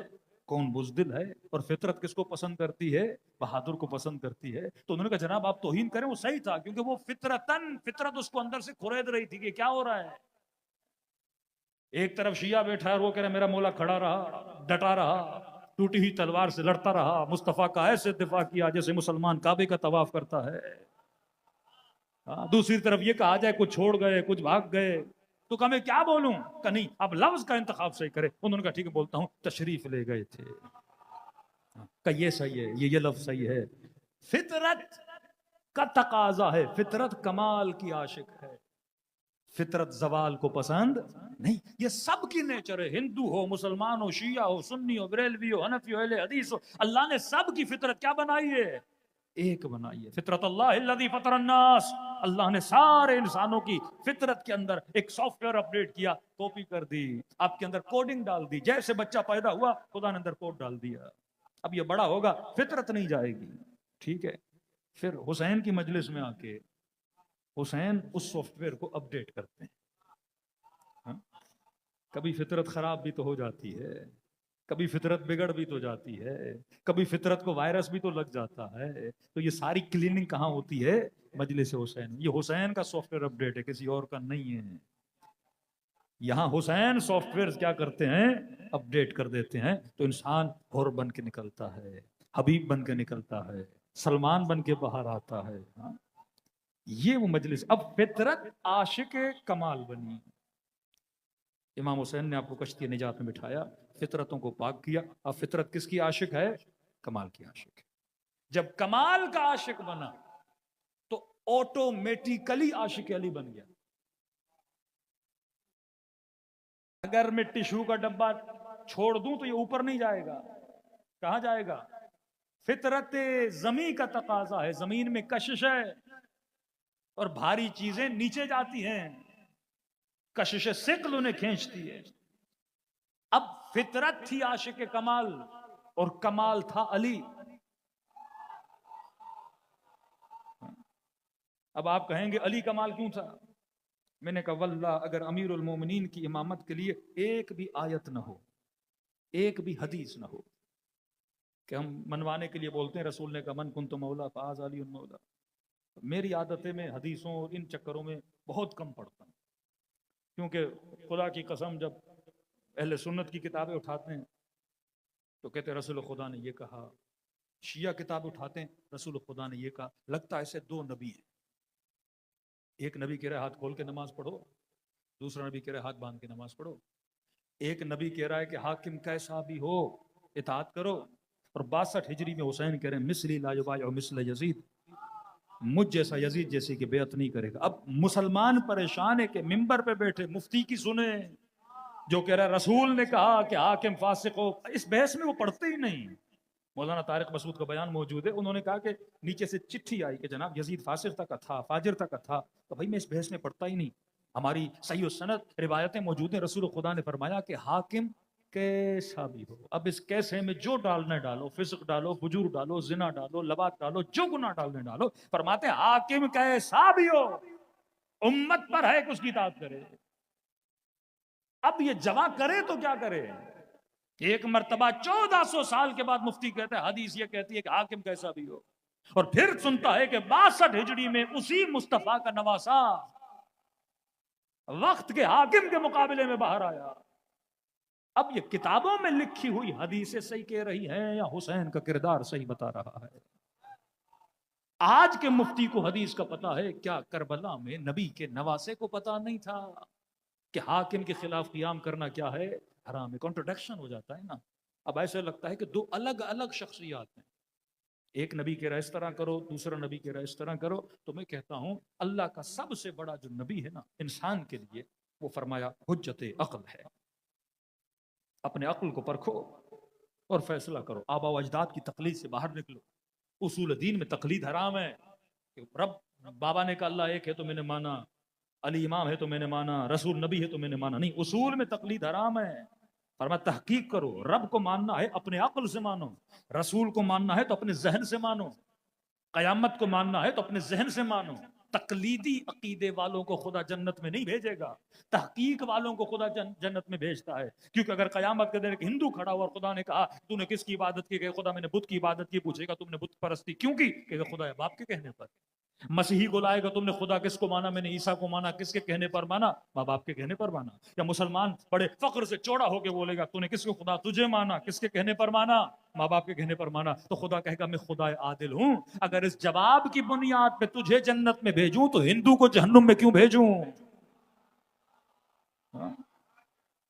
Speaker 1: کون بزدل ہے، اور فطرت کس کو پسند کرتی ہے؟ بہادر کو پسند کرتی ہے. تو انہوں نے کہا جناب آپ توہین کریں، وہ صحیح تھا، کیونکہ وہ فطرت اس کو اندر سے کھرید رہی تھی کہ کیا ہو رہا ہے. ایک طرف شیعہ بیٹھا ہے اور وہ کہہ رہا میرا مولا کھڑا رہا، ڈٹا رہا، ٹوٹی ہوئی تلوار سے لڑتا رہا، مصطفیٰ کا ایسے دفاع کیا جیسے مسلمان کعبے کا طواف کرتا ہے. دوسری طرف یہ کہا جائے کچھ چھوڑ گئے کچھ بھاگ گئے، تو کہ میں کیا بولوں؟ کہ نہیں اب لفظ کا انتخاب صحیح کرے. انہوں نے کہا ٹھیک ہے بولتا ہوں، تشریف لے گئے تھے. کہ یہ صحیح ہے، یہ لفظ صحیح ہے. فطرت کا تقاضا ہے، فطرت کمال کی عاشق ہے، فطرت زوال کو پسند نہیں. یہ سب کی نیچر ہے، ہندو ہو مسلمان ہو شیعہ ہو سنی ہو بریلوی ہو حنفی ہو اہل حدیث ہو، اللہ نے سب کی فطرت کیا بنائی ہے؟ ایک بنائی ہے. فطرت اللہ الذی فطر الناس، اللہ نے سارے انسانوں کی فطرت کے اندر ایک سافٹ ویئر اپڈیٹ کیا، کاپی کر دی، آپ کے اندر کوڈنگ ڈال دی. جیسے بچہ پیدا ہوا خدا نے اندر کوڈ ڈال دیا، اب یہ بڑا ہوگا فطرت نہیں جائے گی. ٹھیک ہے. پھر حسین کی مجلس میں آ کے حسین اس سافٹ ویئر کو اپڈیٹ کرتے ہیں. کبھی فطرت خراب بھی تو ہو جاتی ہے، کبھی فطرت بگڑ بھی تو جاتی ہے، کبھی فطرت کو وائرس بھی تو لگ جاتا ہے. تو یہ ساری کلیننگ کہاں ہوتی ہے؟ مجلس حسین. یہ حسین کا سافٹ ویئر اپڈیٹ ہے، کسی اور کا نہیں ہے. یہاں حسین سافٹ ویئر کیا کرتے ہیں؟ اپڈیٹ کر دیتے ہیں. تو انسان حر بن کے نکلتا ہے، حبیب بن کے نکلتا ہے، سلمان بن کے باہر آتا ہے. یہ وہ مجلس. اب فطرت عاشق کمال بنی. امام حسین نے آپ کو کشتی نجات میں بٹھایا، فطرتوں کو پاک کیا. اب فطرت کس کی عاشق ہے؟ کمال کی عاشق ہے. جب کمال کا عاشق بنا تو آٹومیٹیکلی عاشق علی بن گیا. اگر میں ٹشو کا ڈبہ چھوڑ دوں تو یہ اوپر نہیں جائے گا، کہاں جائے گا؟ فطرت زمین کا تقاضا ہے، زمین میں کشش ہے اور بھاری چیزیں نیچے جاتی ہیں، کشش ثقل انہیں کھینچتی ہے. اب فطرت تھی عاشق کمال اور کمال تھا علی. اب آپ کہیں گے علی کمال کیوں تھا؟ میں نے کہا واللہ اگر امیر المومنین کی امامت کے لیے ایک بھی آیت نہ ہو، ایک بھی حدیث نہ ہو، کہ ہم منوانے کے لیے بولتے ہیں رسول نے کہا من کنت مولا فاز علی مولا. میری عادت ہے میں حدیثوں اور ان چکروں میں بہت کم پڑھتا ہوں، کیونکہ خدا کی قسم جب اہل سنت کی کتابیں اٹھاتے ہیں تو کہتے ہیں رسول خدا نے یہ کہا. شیعہ کتاب اٹھاتے ہیں رسول خدا نے یہ کہا. لگتا ہے ایسے 2 نبی ہیں، ایک نبی کہہ رہا ہے ہاتھ کھول کے نماز پڑھو، دوسرا نبی کہہ رہا ہے ہاتھ باندھ کے نماز پڑھو. ایک نبی کہہ رہا ہے کہ حاکم کیسا بھی ہو اطاعت کرو، اور 62 ہجری میں حسین کہہ رہے ہیں مثلی لا یبایع مثل یزید، مجھ جیسا یزید جیسی کہ بیعت نہیں کرے گا. اب مسلمان پریشان ہے کہ ممبر پہ بیٹھے مفتی کی سنیں، جو کہہ رہا ہے رسول نے کہا کہ حاکم فاسق ہو، اس بحث میں وہ پڑھتے ہی نہیں۔ مولانا طارق مسعود کا بیان موجود ہے، انہوں نے کہا کہ نیچے سے چٹھی آئی کہ جناب یزید فاسق تک تھا، فاجر تک تھا، تو بھائی میں اس بحث میں پڑھتا ہی نہیں۔ ہماری صحیح السند روایتیں موجود ہیں، رسول خدا نے فرمایا کہ حاکم کیسا بھی ہو، اب اس کیسے میں جو ڈالنا ڈالو، فسق ڈالو، فجور ڈالو، زنا ڈالو، لواط ڈالو، جو گناہ ڈالنے ڈالو، فرماتے ہیں حاکم کیسا بھی ہو امت پر ہے کہ اس کی اطاعت کرے۔ اب یہ جمع کرے تو کیا کرے؟ ایک مرتبہ 1400 سال کے بعد مفتی کہتا ہے حدیث یہ کہتی ہے کہ حاکم کیسا بھی ہو، اور پھر سنتا ہے کہ 62 ہجری میں اسی مصطفیٰ کا نواسا وقت کے حاکم کے مقابلے میں باہر آیا۔ اب یہ کتابوں میں لکھی ہوئی حدیثیں صحیح کہہ رہی ہیں یا حسین کا کردار صحیح بتا رہا ہے؟ آج کے مفتی کو حدیث کا پتا ہے، کیا کربلا میں نبی کے نواسے کو پتا نہیں تھا کہ حاکم کے خلاف قیام کرنا کیا ہے؟ حرام ہے۔ کنٹروڈکشن ہو جاتا ہے نا۔ اب ایسے لگتا ہے کہ دو الگ الگ شخصیات ہیں، ایک نبی کہہ رہا ہے اس طرح کرو، دوسرا نبی کہہ رہا ہے اس طرح کرو۔ تو میں کہتا ہوں اللہ کا سب سے بڑا جو نبی ہے نا انسان کے لیے، وہ فرمایا حجت عقل ہے۔ اپنے عقل کو پرکھو اور فیصلہ کرو، آبا و اجداد کی تقلید سے باہر نکلو۔ اصول دین میں تقلید حرام ہے کہ رب بابا نے کہا اللہ ایک ہے تو میں نے مانا، علی امام ہے تو میں نے مانا، رسول نبی ہے تو میں نے مانا، نہیں، اصول میں تقلید حرام ہے۔ فرمایا تحقیق کرو، رب کو ماننا ہے اپنے عقل سے مانو، رسول کو ماننا ہے تو اپنے ذہن سے مانو، قیامت کو ماننا ہے تو اپنے ذہن سے مانو۔ تقلیدی عقیدے والوں کو خدا جنت میں نہیں بھیجے گا، تحقیق والوں کو خدا جنت میں بھیجتا ہے۔ کیونکہ اگر قیامت کے دن ایک ہندو کھڑا ہوا اور خدا نے کہا تو نے کس کی عبادت کی، کہ خدا میں نے بت کی عبادت کی، پوچھے گا تم نے بت پرستی کیوں کی، کہ خدا باپ کے کہنے پر۔ مسیحی کو لائے گا تم نے خدا کس کو مانا، میں نے عیسیٰ کو مانا، کس کے کہنے پر مانا، ماں باپ کے کہنے پر مانا۔ یا مسلمان بڑے فخر سے چوڑا ہو کے بولے گا تو نے کس کو خدا، تجھے مانا، کس کے کہنے پر مانا، ماں باپ کے کہنے پر مانا۔ تو خدا کہے گا میں خدا عادل ہوں، اگر اس جواب کی بنیاد پہ تجھے جنت میں بھیجوں تو ہندو کو جہنم میں کیوں بھیجوں؟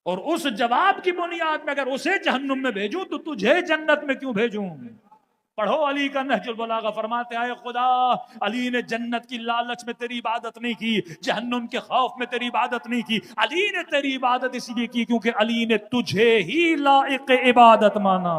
Speaker 1: اور اس جواب کی بنیاد میں اگر اسے جہنم میں بھیجوں تو تجھے جنت میں کیوں بھیجوں؟ پڑھو علی کا نہج البلاغہ، فرماتے آئے خدا علی نے جنت کی لالچ میں تیری عبادت نہیں کی، جہنم کے خوف میں تیری عبادت نہیں کی، علی نے تیری عبادت اس لیے کی کیونکہ علی نے تجھے ہی لائق عبادت مانا۔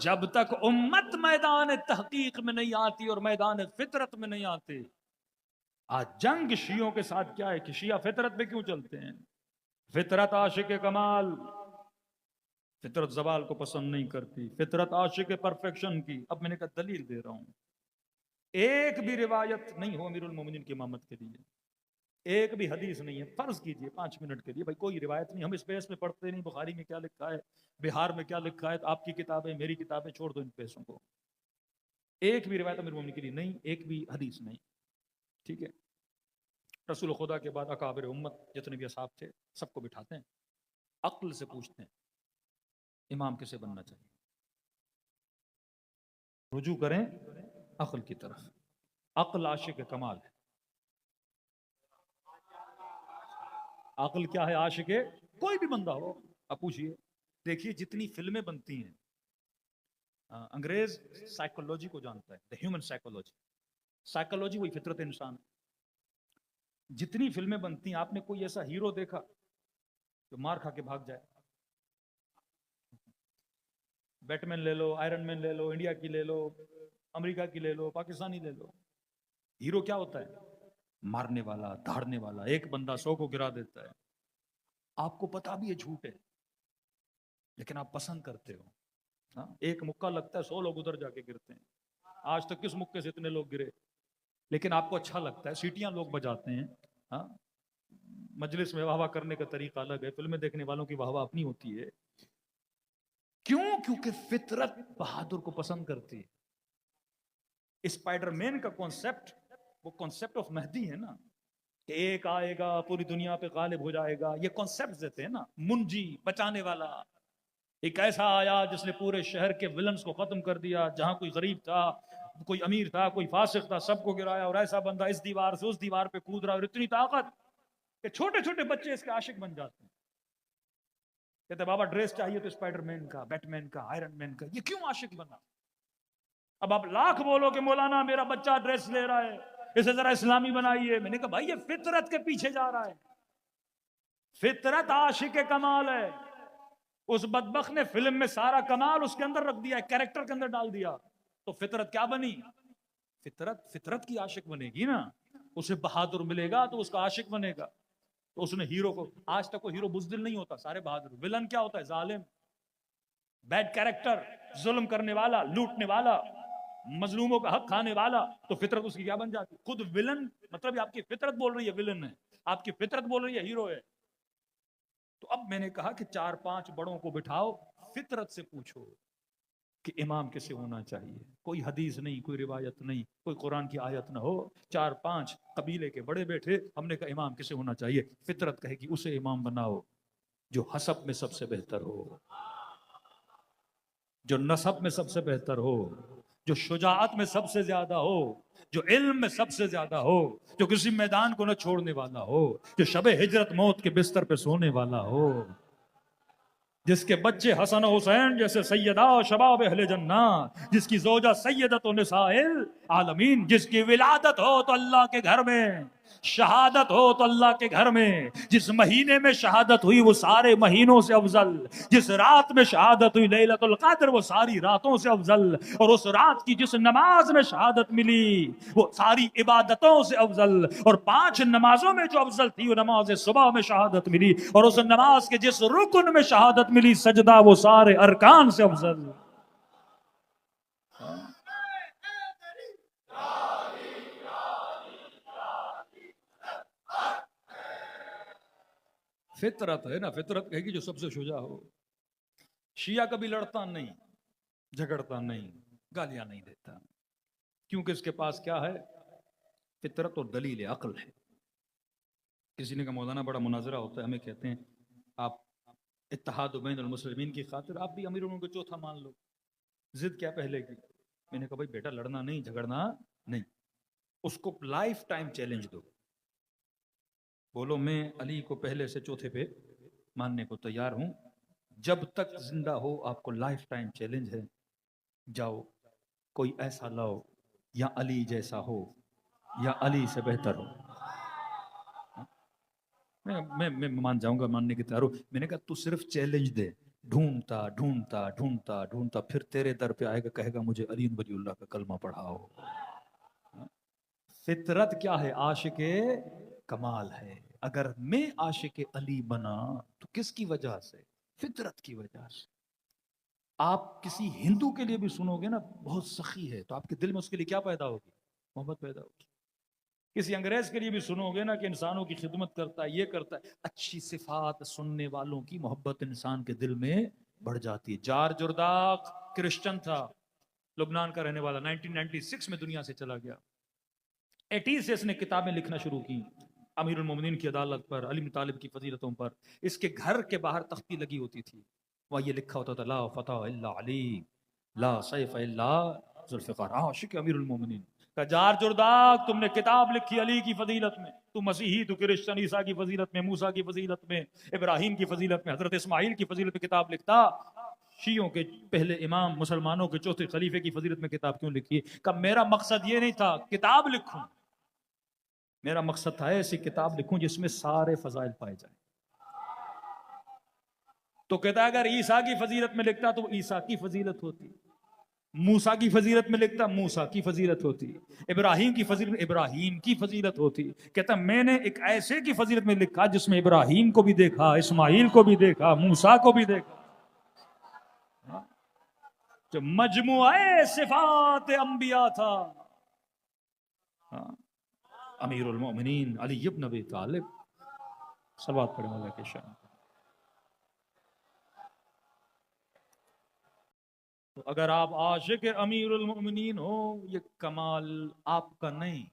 Speaker 1: جب تک امت میدان تحقیق میں نہیں آتی اور میدان فطرت میں نہیں آتے۔ آج جنگ شیعوں کے ساتھ کیا ہے کہ شیعہ فطرت پہ کیوں چلتے ہیں؟ فطرت عاشق کمال، فطرت زوال کو پسند نہیں کرتی، فطرت عاشق پرفیکشن کی۔ اب میں نے کہا دلیل دے رہا ہوں، ایک بھی روایت نہیں ہو امیر المومنین کی امامت کے لیے، ایک بھی حدیث نہیں ہے، فرض کیجئے 5 منٹ کے لیے بھائی کوئی روایت نہیں، ہم اس بحث میں پڑھتے نہیں، بخاری میں کیا لکھا ہے، بہار میں کیا لکھا ہے، آپ کی کتابیں میری کتابیں، چھوڑ دو ان بحثوں کو۔ ایک بھی روایت امیر المومنین کے لیے نہیں، ایک بھی حدیث نہیں، ٹھیک ہے؟ رسول خدا کے بعد اکابر امت جتنے بھی اصحاب تھے سب کو بٹھاتے ہیں، عقل سے پوچھتے ہیں امام کسے بننا چاہیے، رجوع کریں عقل کی طرف۔ عقل عاشق کمال ہے۔ عقل کیا ہے؟ عاشق کوئی بھی بندہ ہو، اب پوچھئے، دیکھیے جتنی فلمیں بنتی ہیں، انگریز سائیکولوجی کو جانتا ہے، ہیومن سائیکولوجی، سائیکولوجی وہی فطرت انسان۔ جتنی فلمیں بنتی ہیں آپ نے کوئی ایسا ہیرو دیکھا جو مار کھا کے بھاگ جائے؟ بیٹ مین لے لو، آئرن مین لے لو، انڈیا کی لے لو، امریکہ کی لے لو، پاکستانی لے لو، ہیرو کیا ہوتا ہے؟ مارنے والا، دھاڑنے والا، ایک بندہ 100 کو گرا دیتا ہے۔ آپ کو پتا بھی یہ جھوٹ ہے لیکن آپ پسند کرتے ہو۔ ایک مکہ لگتا ہے 100 لوگ ادھر جا کے گرتے ہیں، آج تک کس مکے سے اتنے لوگ گرے، لیکن آپ کو اچھا لگتا ہے، سیٹیاں لوگ بجاتے ہیں۔ مجلس میں واہ واہ کرنے کا طریقہ الگ ہے، فلمیں دیکھنے والوں کی واہ واہ اپنی ہوتی ہے۔ کیوں؟ کیونکہ فطرت بہادر کو پسند کرتی ہے۔ اسپائڈر مین کا کانسیپٹ وہ کانسیپٹ آف مہدی ہے نا، کہ ایک آئے گا پوری دنیا پہ غالب ہو جائے گا، یہ کانسیپٹ دیتے ہیں نا، منجی، بچانے والا، ایک ایسا آیا جس نے پورے شہر کے ولنز کو ختم کر دیا، جہاں کوئی غریب تھا، کوئی امیر تھا، کوئی فاسق تھا، سب کو گرایا، اور ایسا بندہ اس دیوار سے اس دیوار پہ کود رہا، اور اتنی طاقت کہ چھوٹے چھوٹے بچے اس کے عاشق بن جاتے ہیں۔ کہتے بابا ڈریس چاہیے تو اسپائڈر مین کا، بیٹ مین کا، آئرن مین کا، یہ کیوں عاشق بنا؟ اب آپ لاکھ بولو کہ مولانا میرا بچہ ڈریس لے رہا ہے، اسے ذرا اسلامی بنائیے، میں نے کہا بھائی یہ فطرت کے پیچھے جا رہا ہے، فطرت عاشق کمال ہے. اس بدبخت نے فلم میں سارا کمال اس کے اندر رکھ دیا، کیریکٹر کے اندر ڈال دیا، تو فطرت کیا بنی؟ فطرت کی عاشق بنے گی نا. اسے بہادر ملے گا تو اس کا عاشق بنے گا. تو اس نے ہیرو کو، آج تک کوئی ہیرو بزدل نہیں ہوتا، سارے بہادر. ولن کیا ہوتا ہے؟ ظالم، بیڈ کیریکٹر، ظلم کرنے والا، لوٹنے والا، مظلوموں کا حق کھانے والا. تو فطرت اس کی کیا بن جاتی؟ خود ولن، مطلب آپ کی فطرت بول رہی ہے ولن ہے، آپ کی فطرت بول رہی ہے ہیرو ہے. تو اب میں نے کہا کہ 4-5 بڑوں کو بٹھاؤ، فطرت سے پوچھو کہ امام کیسے ہونا چاہیے. کوئی حدیث نہیں، کوئی روایت نہیں، کوئی قرآن کی آیت نہ ہو. 4-5 قبیلے کے بڑے بیٹھے، ہم نے کہا امام کیسے ہونا چاہیے. فطرت کہے گی اسے امام بناؤ جو حسب میں سب سے بہتر ہو، جو نسب میں سب سے بہتر ہو، جو شجاعت میں سب سے زیادہ ہو، جو علم میں سب سے زیادہ ہو، جو کسی میدان کو نہ چھوڑنے والا ہو، جو شب ہجرت موت کے بستر پہ سونے والا ہو، جس کے بچے حسن و حسین جیسے سیدہ شباب اہل جنہ، جس کی زوجہ سیدت و نساء العالمین، جس کی ولادت ہو تو اللہ کے گھر میں، شہادت ہو تو اللہ کے گھر میں. جس مہینے میں شہادت ہوئی وہ سارے مہینوں سے افضل، جس رات میں شہادت ہوئی لیلۃ القدر وہ ساری راتوں سے افضل، اور اس رات کی جس نماز میں شہادت ملی وہ ساری عبادتوں سے افضل. اور 5 نمازوں میں جو افضل تھی وہ نماز صبح میں شہادت ملی، اور اس نماز کے جس رکن میں شہادت ملی سجدہ وہ سارے ارکان سے افضل. فطرت ہے نا، فطرت کہے گی جو سب سے شجاع ہو. شیعہ کبھی لڑتا نہیں، جھگڑتا نہیں، گالیاں نہیں دیتا، کیونکہ اس کے پاس کیا ہے؟ فطرت اور دلیل عقل ہے. کسی نے کہا مولانا بڑا مناظرہ ہوتا ہے، ہمیں کہتے ہیں آپ اتحاد بین المسلمین کی خاطر آپ بھی امیر ان کو چوتھا مان لو، ضد کیا پہلے کی. میں نے کہا بھائی بیٹا لڑنا نہیں، جھگڑنا نہیں، اس کو لائف ٹائم چیلنج دو. بولو میں علی کو پہلے سے چوتھے پہ ماننے کو تیار ہوں، جب تک زندہ ہو آپ کو لائف ٹائم چیلنج ہے. جاؤ کوئی ایسا لاؤ یا علی جیسا ہو یا علی سے بہتر ہو. میں مان جاؤں گا، ماننے کی تیار ہوں. میں نے کہا تو صرف چیلنج دے. ڈھونڈتا ڈھونڈتا ڈھونڈتا ڈھونڈتا پھر تیرے در پہ آئے گا، کہے گا مجھے علی ولی اللہ کا کلمہ پڑھاؤ. فطرت کیا ہے؟ عاشق کمال ہے. اگر میں عاشق علی بنا تو کس کی وجہ سے؟ فطرت کی وجہ سے. آپ کسی ہندو کے لیے بھی سنو گے نا بہت سخی ہے، تو آپ کے دل میں اس کے لیے کیا پیدا ہوگی؟ محبت پیدا ہوگی. کسی انگریز کے لیے بھی سنو گے نا کہ انسانوں کی خدمت کرتا ہے، یہ کرتا ہے، اچھی صفات سننے والوں کی محبت انسان کے دل میں بڑھ جاتی ہے. جار جرداق کرسچن تھا، لبنان کا رہنے والا، 1996 میں دنیا سے چلا گیا. 80 سے اس نے کتابیں لکھنا شروع کی، امیر المومنین کی عدالت پر، علی طالب کی فضیلتوں پر. اس کے گھر کے باہر تختی لگی ہوتی تھی، وہاں یہ لکھا ہوتا تھا لا فتح الا علی، لا سیف الا ذوالفقار. عاشق امیر المومنین. جار جرداق تم نے کتاب لکھی علی کی فضیلت میں، تو مسیحی، تو کرسچن، عیسیٰ کی فضیلت میں، موسیٰ کی فضیلت میں، ابراہیم کی فضیلت میں، حضرت اسماعیل کی فضیلت میں کتاب لکھتا. شیعوں کے پہلے امام، مسلمانوں کے چوتھے خلیفے کی فضیلت میں کتاب کیوں لکھی؟ کہ میرا مقصد یہ نہیں تھا کتاب لکھوں، میرا مقصد تھا ایسی کتاب لکھوں جس میں سارے فضائل پائے جائیں. تو کہتا اگر عیسیٰ کی فضیلت میں لکھتا تو عیسیٰ کی فضیلت ہوتی، موسیٰ کی فضیلت میں لکھتا موسیٰ کی فضیلت ہوتی، ابراہیم کی فضیلت میں ابراہیم کی فضیلت ہوتی. کہتا میں نے ایک ایسے کی فضیلت میں لکھا جس میں ابراہیم کو بھی دیکھا، اسماعیل کو بھی دیکھا، موسیٰ کو بھی دیکھا. جو مجموعہ صفات انبیاء تھا. امیر المومنین علی ابن ابی طالب، صلوات پڑھیں اللہ کے شان. تو اگر آپ عاشق امیر المومنین ہو، یہ کمال آپ کا نہیں،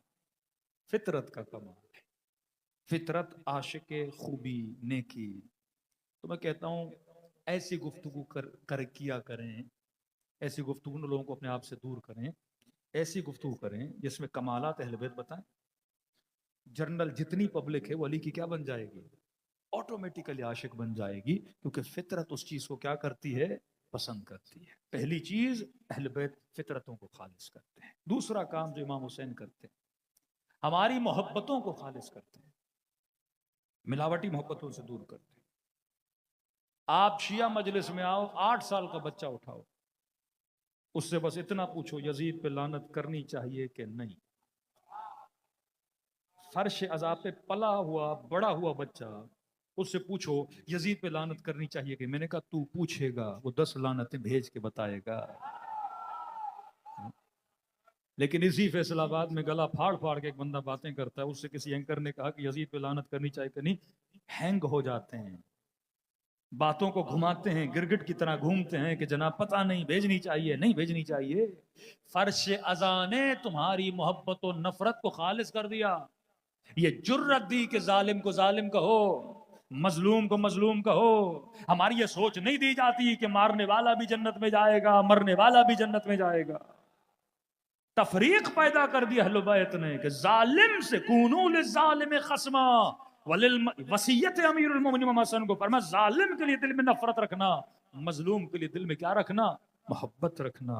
Speaker 1: فطرت کا کمال ہے. فطرت عاشق خوبی، نیکی. تو میں کہتا ہوں ایسی گفتگو کیا کریں، ایسی گفتگو لوگوں کو اپنے آپ سے دور کریں، ایسی گفتگو کریں جس میں کمالات اہل بیت بتائیں. جنرل جتنی پبلک ہے وہ علی کی کیا بن جائے گی؟ آٹومیٹیکلی عاشق بن جائے گی، کیونکہ فطرت اس چیز کو کیا کرتی ہے؟ پسند کرتی ہے۔ پہلی چیز اہل بیت فطرتوں کو خالص کرتے ہیں۔ دوسرا کام جو امام حسین کرتے ہیں، ہماری محبتوں کو خالص کرتے ہیں، ملاوٹی محبتوں سے دور کرتے ہیں۔ آپ شیعہ مجلس میں آؤ، 8 سال کا بچہ اٹھاؤ، اس سے بس اتنا پوچھو یزید پہ لعنت کرنی چاہیے کہ نہیں۔ فرش عذاب پہ پلا ہوا بڑا ہوا بچہ، اس سے پوچھو یزید پہ لعنت کرنی چاہیے کہ، میں نے کہا تو پوچھے گا، وہ 10 لعنتیں بھیج کے بتائے گا۔ لیکن اسی فیصل آباد میں گلا پھاڑ پھاڑ کے ایک بندہ باتیں کرتا ہے، اس سے کسی اینکر نے کہا کہ یزید پہ لعنت کرنی چاہیے کہ نہیں، ہینگ ہو جاتے ہیں، باتوں کو گھماتے ہیں، گرگٹ کی طرح گھومتے ہیں کہ جناب پتہ نہیں بھیجنی چاہیے نہیں بھیجنی چاہیے۔ فرش ازاں نے تمہاری محبت و نفرت کو خالص کر دیا۔ یہ جرت دی کہ ظالم کو ظالم کہو، مظلوم کو مظلوم کہو۔ ہماری یہ سوچ نہیں دی جاتی کہ مارنے والا بھی جنت میں جائے گا، مرنے والا بھی جنت میں جائے گا۔ تفریق پیدا کر دی اہل بیت نے کہ ظالم سے کونوا للظالم خصما، وصیت امیر المومنین امام حسن کو فرمایا ظالم کے لیے دل میں نفرت رکھنا، مظلوم کے لیے دل میں کیا رکھنا؟ محبت رکھنا۔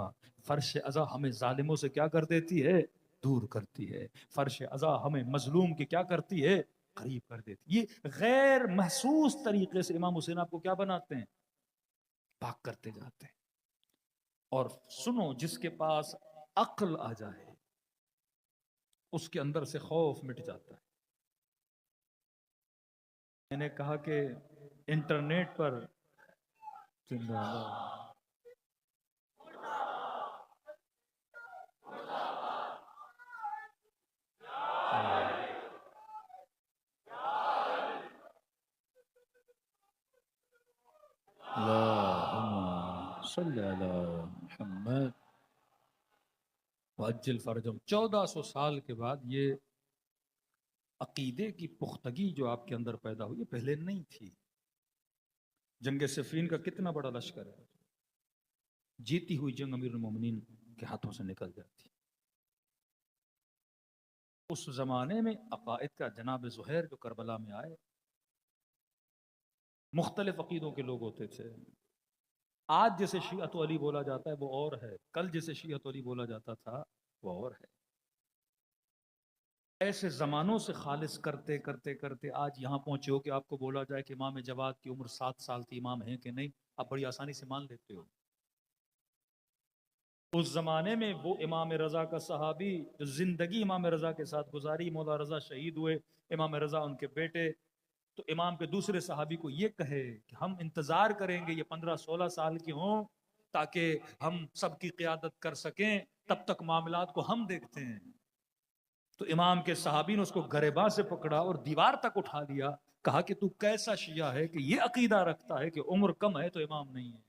Speaker 1: فرش ازا ہمیں ظالموں سے کیا کر دیتی ہے؟ دور کرتی ہے۔ فرش ازا ہمیں مظلوم کی کیا کرتی ہے؟ قریب کر دیتی ہے۔ یہ غیر محسوس طریقے سے امام حسین آپ کو کیا بناتے ہیں؟ پاک کرتے جاتے ہیں۔ اور سنو، جس کے پاس عقل آ جائے اس کے اندر سے خوف مٹ جاتا ہے۔ میں نے کہا کہ انٹرنیٹ پر زندہ اللہم صلی علی محمد وعجل فرجہم۔ 1400 سال کے بعد یہ عقیدے کی پختگی جو آپ کے اندر پیدا ہوئی پہلے نہیں تھی۔ جنگ صفین کا کتنا بڑا لشکر ہے، جیتی ہوئی جنگ امیر المومنین کے ہاتھوں سے نکل جاتی۔ اس زمانے میں عقائد کا جناب زہیر جو کربلا میں آئے، مختلف عقیدوں کے لوگ ہوتے تھے۔ آج جسے شیعت علی بولا جاتا ہے وہ اور ہے، کل جسے شیعت علی بولا جاتا تھا وہ اور ہے۔ ایسے زمانوں سے خالص کرتے کرتے کرتے آج یہاں پہنچے ہو کہ آپ کو بولا جائے کہ امام جواد کی عمر 7 سال تھی، امام ہیں کہ نہیں، آپ بڑی آسانی سے مان لیتے ہو۔ اس زمانے میں وہ امام رضا کا صحابی جو زندگی امام رضا کے ساتھ گزاری، مولا رضا شہید ہوئے، امام رضا ان کے بیٹے، تو امام کے دوسرے صحابی کو یہ کہے کہ ہم انتظار کریں گے یہ 15-16 سال کے ہوں تاکہ ہم سب کی قیادت کر سکیں، تب تک معاملات کو ہم دیکھتے ہیں۔ تو امام کے صحابی نے اس کو گریباں سے پکڑا اور دیوار تک اٹھا لیا، کہا کہ تو کیسا شیعہ ہے کہ یہ عقیدہ رکھتا ہے کہ عمر کم ہے تو امام نہیں ہے؟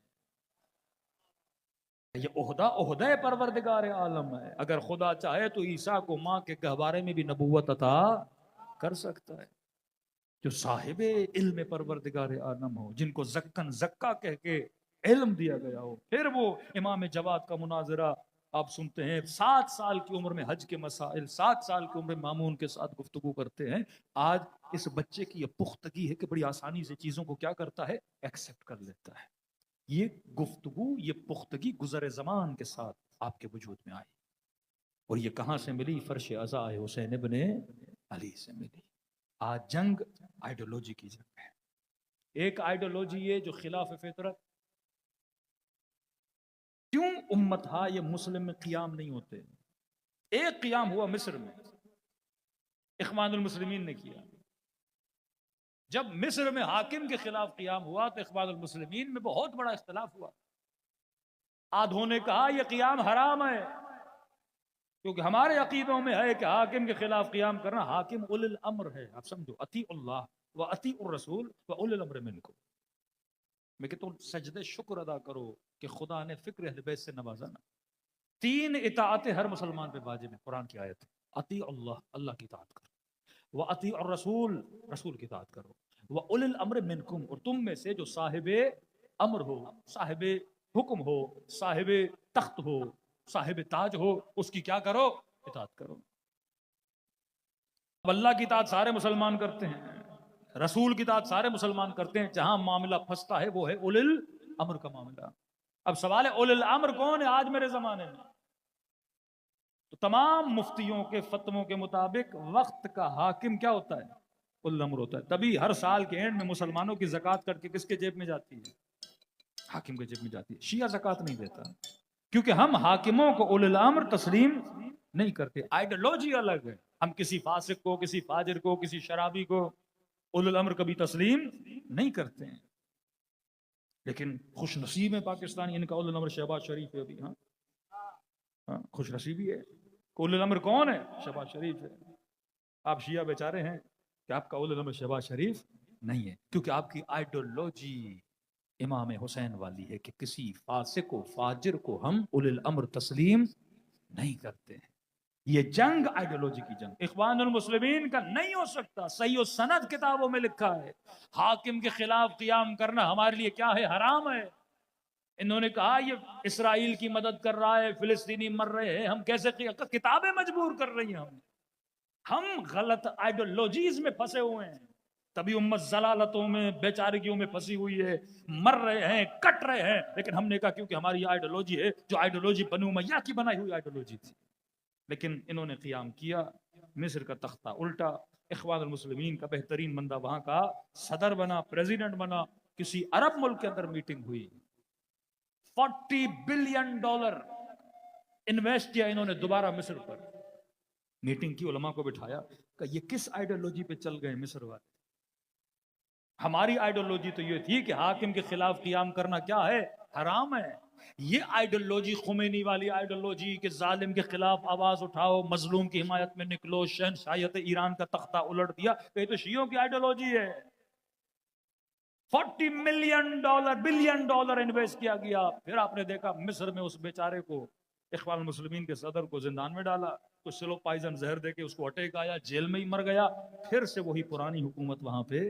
Speaker 1: یہ عہدہ پروردگار عالم ہے۔ اگر خدا چاہے تو عیسیٰ کو ماں کے گہوارے میں بھی نبوت عطا کر سکتا ہے۔ جو صاحب علم پروردگار عالم ہو، جن کو زکن زکا کہہ کے علم دیا گیا ہو، پھر وہ امام جواد کا مناظرہ آپ سنتے ہیں، 7 سال کی عمر میں حج کے مسائل، 7 سال کی عمر میں مامون کے ساتھ گفتگو کرتے ہیں۔ آج اس بچے کی یہ پختگی ہے کہ بڑی آسانی سے چیزوں کو کیا کرتا ہے؟ ایکسپٹ کر لیتا ہے۔ یہ گفتگو، یہ پختگی گزر زمان کے ساتھ آپ کے وجود میں آئی، اور یہ کہاں سے ملی؟ فرش عزا حسین ابن علی سے ملی۔ آج جنگ آئیڈیولوجی کی جنگ ہے۔ ایک آئیڈیولوجی یہ جو خلاف فطرت، کیوں امتہا یہ مسلم میں قیام نہیں ہوتے؟ ایک قیام ہوا مصر میں، اخوان المسلمین نے کیا۔ جب مصر میں حاکم کے خلاف قیام ہوا تو اخوان المسلمین میں بہت بڑا اختلاف ہوا۔ آدھوں نے کہا یہ قیام حرام ہے، کیونکہ ہمارے عقیدوں میں ہے کہ حاکم کے خلاف قیام کرنا، حاکم اولی الامر ہے، آپ سمجھو، اطیع اللہ و اطیع الرسول و اولی الامر منکم۔ میں کہ تم سجدے شکر ادا کرو کہ خدا نے فکر اہل بیت سے نوازا نا۔ 3 اطاعتیں ہر مسلمان پہ واجب ہے، قرآن کی آیت ہے۔ اطیع اللہ، اللہ کی اطاعت کرو، و اطیع الرسول، رسول کی اطاعت کرو، و اولی الامر منکم، اور تم میں سے جو صاحب امر ہو، صاحب حکم ہو، صاحب تخت ہو، صاحب تاج ہو، اس کی کیا کرو؟ اطاعت کرو۔ اب اللہ کی اطاعت سارے مسلمان کرتے ہیں، رسول کی اطاعت سارے مسلمان کرتے ہیں، جہاں معاملہ پھنستا ہے وہ ہے اولی الامر کا معاملہ۔ اب سوال ہے اولو الامر کون ہے آج میرے زمانے میں؟ تو تمام مفتیوں کے فتووں کے مطابق وقت کا حاکم کیا ہوتا ہے؟ اولو الامر ہوتا ہے. تبھی ہر سال کے اینڈ میں مسلمانوں کی زکوٰۃ کٹ کے کس کے جیب میں جاتی ہے؟ حاکم کے جیب میں جاتی ہے. شیعہ زکوٰۃ نہیں دیتا کیونکہ ہم حاکموں کو اولو الامر تسلیم نہیں کرتے. آئیڈیالوجی الگ ہے. ہم کسی فاسق کو، کسی فاجر کو، کسی شرابی کو اولو الامر کبھی تسلیم نہیں کرتے ہیں. لیکن خوش نصیب ہے پاکستانی، ان کا اولو الامر شہباز شریف ہے. ابھی ہاں خوش نصیبی ہے. اولو الامر کون ہے؟ شہباز شریف ہے. آپ شیعہ بیچارے ہیں کہ آپ کا اولو الامر شہباز شریف نہیں ہے، کیونکہ آپ کی آئیڈیالوجی امام حسین والی ہے کہ کسی فاسق و فاجر کو ہم اولو الامر تسلیم نہیں کرتے ہیں. یہ جنگ آئیڈیالوجی کی جنگ اخوان المسلمین کا نہیں ہو سکتا. صحیح و سند کتابوں میں لکھا ہے حاکم کے خلاف قیام کرنا ہمارے لیے کیا ہے؟ حرام ہے. انہوں نے کہا یہ اسرائیل کی مدد کر رہا ہے، فلسطینی مر رہے ہیں، ہم کیسے کتابیں مجبور کر رہی ہیں. ہم غلط آئیڈیالوجیز میں پھنسے ہوئے ہیں، تبھی امت ضلالتوں میں بیچارگیوں میں پھنسی ہوئی ہے، مر رہے ہیں، کٹ رہے ہیں. لیکن ہم نے کہا کیونکہ ہماری آئیڈیالوجی ہے جو آئیڈیالوجی بنو امیہ کی بنائی ہوئی آئیڈیالوجی تھی. لیکن انہوں نے قیام کیا، مصر کا تختہ الٹا، اخوان المسلمین کا بہترین بندہ وہاں کا صدر بنا، پریزیڈنٹ بنا. کسی عرب ملک کے اندر میٹنگ ہوئی، $40 بلین انویسٹ کیا انہوں نے دوبارہ مصر پر. میٹنگ کی، علماء کو بٹھایا کہ یہ کس آئیڈیالوجی پہ چل گئے مصر والے؟ ہماری آئیڈیالوجی تو یہ تھی کہ حاکم کے خلاف قیام کرنا کیا ہے؟ حرام ہے. یہ آئیڈیالوجی خمینی والی آئیڈیالوجی کہ ظالم کے خلاف آواز اٹھاؤ، مظلوم کی حمایت میں نکلو، شہنشاہیت ایران کا تختہ الٹ دیا، کہ یہ تو شیعوں کی آئیڈیالوجی ہے. $40 بلین انویسٹ کیا گیا. پھر آپ نے دیکھا مصر میں اس بیچارے کو، اخوان المسلمین کے صدر کو زندان میں ڈالا، تو سلو پائزن زہر دے کے اس کو اٹیک آیا، جیل میں ہی مر گیا. پھر سے وہی پرانی حکومت وہاں پہ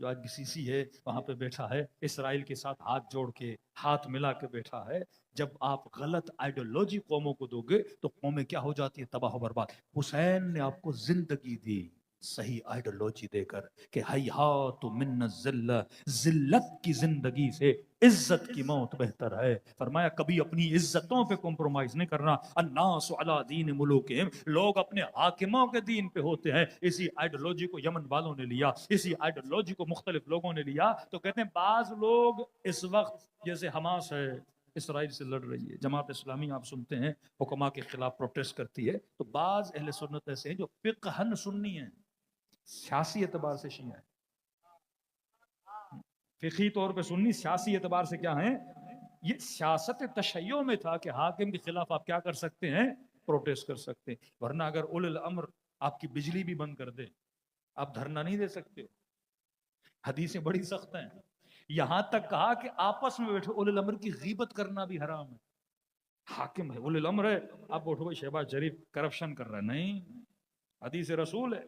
Speaker 1: جو آج سی سی ہے وہاں پہ بیٹھا ہے، اسرائیل کے ساتھ ہاتھ جوڑ کے، ہاتھ ملا کے بیٹھا ہے. جب آپ غلط آئیڈیالوجی قوموں کو دو گے تو قومیں کیا ہو جاتی ہیں؟ تباہ و برباد. حسین نے آپ کو زندگی دی صحیح آئیڈیالوجی دے کر کہ ہیہات من الذلہ، ذلت کی زندگی سے عزت کی موت بہتر ہے. فرمایا کبھی اپنی عزتوں پہ کمپرومائز نہیں کرنا. الناس علی دین ملوکہم، لوگ اپنے حاکموں کے دین پہ ہوتے ہیں. اسی آئیڈیالوجی کو یمن والوں نے لیا، اسی آئیڈیالوجی کو مختلف لوگوں نے لیا. تو کہتے ہیں بعض لوگ اس وقت جیسے حماس ہے اسرائیل سے لڑ رہی ہے، جماعت اسلامی آپ سنتے ہیں حکما کے خلاف پروٹیسٹ کرتی ہے، تو بعض اہل سنت ایسے ہیں جو فقہاً سنی ہیں، سیاسی اعتبار سے شیعہ ہیں. فقہی طور پہ سنی، سیاسی اعتبار سے کیا ہیں؟ یہ سیاست تشیع میں تھا کہ حاکم کے خلاف آپ کیا کر سکتے ہیں؟ پروٹیسٹ کر سکتے ہیں. ورنہ اگر اولو الامر آپ کی بجلی بھی بند کر دے، آپ دھرنا نہیں دے سکتے. حدیثیں بڑی سخت ہیں. یہاں تک کہا کہ آپس میں بیٹھے اولو الامر کی غیبت کرنا بھی حرام ہے. حاکم ہے، اولو الامر ہے، آپ اٹھو بھائی شہباز شریف کرپشن کر رہا ہے، نہیں، حدیث رسول ہے.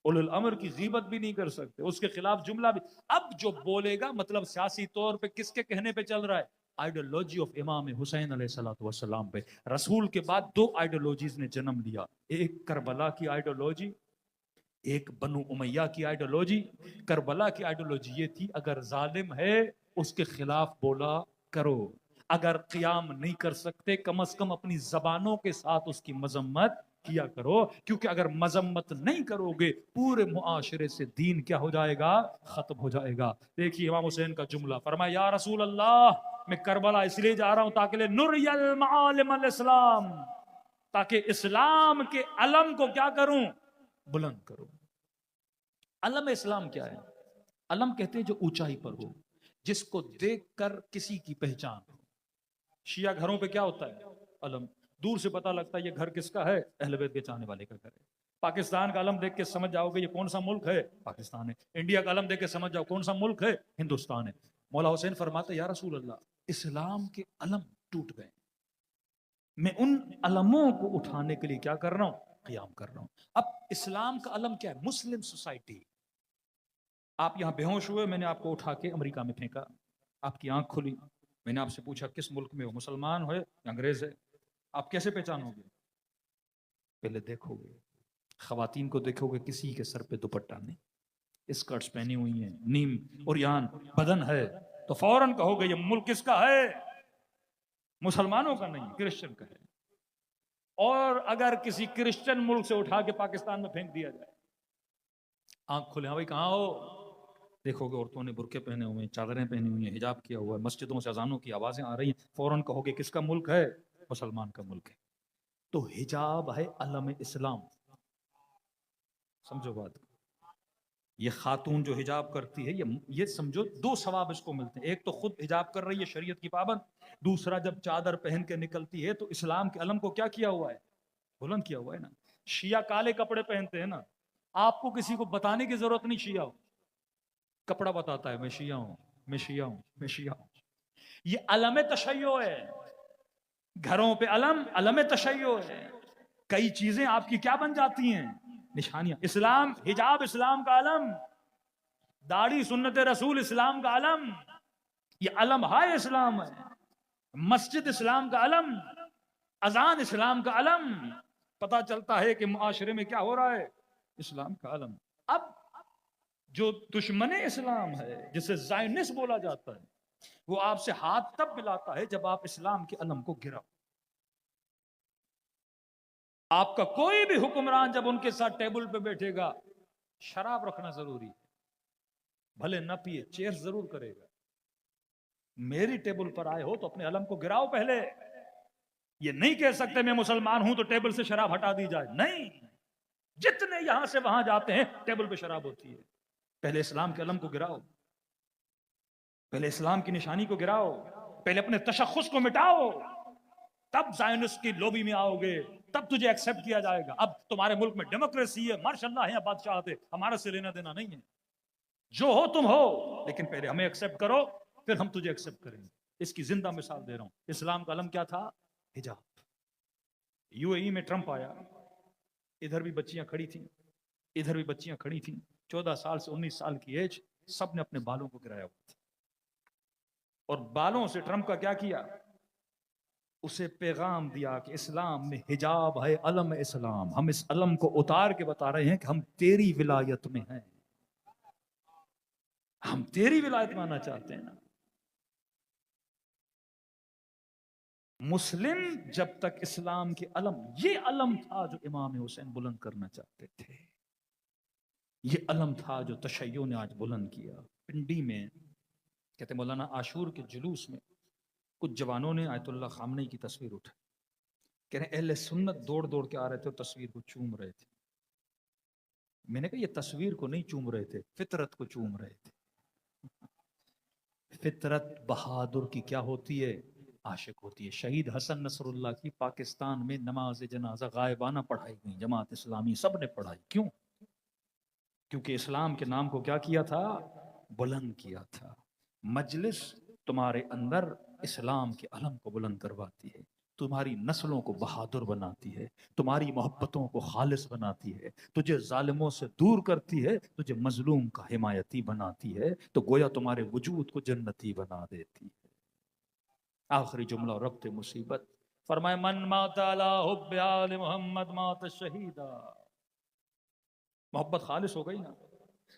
Speaker 1: اولو الامر کی غیبت بھی نہیں کر سکتے، اس کے خلاف جملہ بھی. اب جو بولے گا مطلب سیاسی طور پہ کس کے کہنے پہ چل رہا ہے؟ آئیڈیالوجی آف امام حسین علیہ السلام پہ. رسول کے بعد دو آئیڈیالوجیز نے جنم لیا، ایک کربلا کی آئیڈیالوجی، ایک بنو امیہ کی آئیڈیالوجی. کربلا کی آئیڈیالوجی یہ تھی اگر ظالم ہے اس کے خلاف بولا کرو، اگر قیام نہیں کر سکتے کم از کم اپنی زبانوں کے ساتھ اس کی مذمت کیا کرو، کیونکہ اگر مذمت نہیں کرو گے پورے معاشرے سے دین کیا ہو جائے گا؟ ختم ہو جائے گا. دیکھیے امام حسین کا جملہ، فرمایا یا رسول اللہ میں کربلا اس لیے جا رہا ہوں تاکہ نری المعالم الاسلام، تاکہ اسلام کے علم کو کیا کروں؟ بلند کروں. علم اسلام کیا ہے؟ علم کہتے ہیں جو اونچائی پر ہو، جس کو دیکھ کر کسی کی پہچان ہو. شیعہ گھروں پہ کیا ہوتا ہے؟ علم. دور سے پتہ لگتا ہے یہ گھر کس کا ہے؟ اہل بیت کے چاہنے والے کا گھر ہے. پاکستان کا علم دیکھ کے سمجھ جاؤ گے یہ کون سا ملک ہے؟ پاکستان ہے. انڈیا کا علم دیکھ کے سمجھ جاؤ کون سا ملک ہے؟ ہندوستان ہے. مولا حسین فرماتے یا رسول اللہ اسلام کے علم ٹوٹ گئے، میں ان علموں کو اٹھانے کے لیے کیا کر رہا ہوں؟ قیام کر رہا ہوں. اب اسلام کا علم کیا ہے؟ Muslim society. آپ یہاں بے ہوش ہوئے، میں نے آپ کو اٹھا کے امریکہ میں پھینکا، آپ کی آنکھ کھلی، میں نے آپ سے پوچھا کس ملک میں ہو، مسلمان ہو یا انگریز ہے؟ آپ کیسے پہچانو گے؟ پہلے دیکھو گے، خواتین کو دیکھو گے کسی کے سر پہ دوپٹہ نہیں، اسکرٹس پہنی ہوئی ہیں، نیم عریان بدن ہے، تو فوراً کہو گے یہ ملک کس کا ہے؟ مسلمانوں کا نہیں، کرسچن کا ہے۔ اور اگر کسی کرسچن ملک سے اٹھا کے پاکستان میں پھینک دیا جائے، آنکھ کھلے، ہاں بھائی کہاں ہو، دیکھو گے عورتوں نے برقعے پہنے ہوئے ہیں، چادریں پہنی ہوئی ہیں، حجاب کیا ہوا ہے، مسجدوں سے اذانوں کی آوازیں آ رہی ہیں، فوراً کہو گے کس کا ملک ہے؟ مسلمان کا ملک ہے۔ تو حجاب ہے علم اسلام، سمجھو بات۔ یہ خاتون جو حجاب کرتی ہے، یہ سمجھو دو ثواب اس کو ملتے ہیں، ایک تو خود حجاب کر رہی ہے شریعت کی پابند، دوسرا جب چادر پہن کے نکلتی ہے تو اسلام کے علم کو کیا کیا ہوا ہے؟ بلند کیا ہوا ہے نا۔ شیعہ کالے کپڑے پہنتے ہیں نا، آپ کو کسی کو بتانے کی ضرورت نہیں شیعہ ہو، کپڑا بتاتا ہے میں شیعہ ہوں، میں شیعہ ہوں، میں شیعہ ہوں۔ یہ علم تشیع ہے، گھروں پہ علم تشیع ہے۔ کئی چیزیں آپ کی کیا بن جاتی ہیں؟ نشانیاں۔ اسلام، حجاب اسلام کا علم، داڑھی سنت رسول اسلام کا علم، یہ علم ہے اسلام ہے۔ مسجد اسلام کا علم، اذان اسلام کا علم، پتہ چلتا ہے کہ معاشرے میں کیا ہو رہا ہے، اسلام کا علم۔ اب جو دشمن اسلام ہے جسے زائنسٹ بولا جاتا ہے، وہ آپ سے ہاتھ تب ملاتا ہے جب آپ اسلام کے علم کو گراؤ۔ آپ کا کوئی بھی حکمران جب ان کے ساتھ ٹیبل پہ بیٹھے گا، شراب رکھنا ضروری ہے، بھلے نہ پیے، چیئر ضرور کرے گا۔ میری ٹیبل پر آئے ہو تو اپنے علم کو گراؤ پہلے۔ یہ نہیں کہہ سکتے میں مسلمان ہوں تو ٹیبل سے شراب ہٹا دی جائے، نہیں۔ جتنے یہاں سے وہاں جاتے ہیں ٹیبل پہ شراب ہوتی ہے۔ پہلے اسلام کے علم کو گراؤ، پہلے اسلام کی نشانی کو گراؤ، پہلے اپنے تشخص کو مٹاؤ، تب زائنسٹ کی لوبی میں آؤ گے، تب تجھے ایکسپٹ کیا جائے گا۔ اب تمہارے ملک میں ڈیموکریسی ہے، ماشاءاللہ ہے، بادشاہ ہے، ہمارا سے لینا دینا نہیں ہے، جو ہو تم ہو، لیکن پہلے ہمیں ایکسپٹ کرو، پھر ہم تجھے ایکسپٹ کریں گے۔ اس کی زندہ مثال دے رہا ہوں۔ اسلام کا علم کیا تھا؟ حجاب۔ یو اے ای میں ٹرمپ آیا، ادھر بھی بچیاں کھڑی تھیں، ادھر بھی بچیاں کھڑی تھیں، 14 سال سے 19 سال کی ایج، سب نے اپنے بالوں کو گرایا ہوا تھا، اور بالوں سے ٹرمپ کا کیا کیا؟ اسے پیغام دیا کہ اسلام میں حجاب ہے علم اسلام، ہم اس علم کو اتار کے بتا رہے ہیں کہ ہم تیری ولایت میں ہیں، ہم تیری ولایت میں آنا چاہتے ہیں نا۔ مسلم جب تک اسلام کے علم، یہ علم تھا جو امام حسین بلند کرنا چاہتے تھے، یہ علم تھا جو تشیع نے آج بلند کیا۔ پنڈی میں کہتے مولانا عاشور کے جلوس میں کچھ جوانوں نے آیت اللہ خامنئی کی تصویر اٹھائی، کہہ رہے اہل سنت دوڑ دوڑ کے آ رہے تھے اور تصویر کو چوم رہے تھے۔ میں نے کہا یہ تصویر کو نہیں چوم رہے تھے، فطرت کو چوم رہے تھے۔ فطرت بہادر کی کیا ہوتی ہے؟ عاشق ہوتی ہے۔ شہید حسن نصر اللہ کی پاکستان میں نماز جنازہ غائبانہ پڑھائی گئی، جماعت اسلامی سب نے پڑھائی، کیوں؟ کیونکہ اسلام کے نام کو کیا کیا تھا؟ بلند کیا تھا۔ مجلس تمہارے اندر اسلام کے علم کو بلند کرواتی ہے، تمہاری نسلوں کو بہادر بناتی ہے، تمہاری محبتوں کو خالص بناتی ہے، تجھے ظالموں سے دور کرتی ہے، تجھے مظلوم کا حمایتی بناتی ہے، تو گویا تمہارے وجود کو جنتی بنا دیتی ہے۔ آخری جملہ اور ربط مصیبت، فرمائے من مات علی حب آل محمد مات شہیدا۔ محبت خالص ہو گئی نا،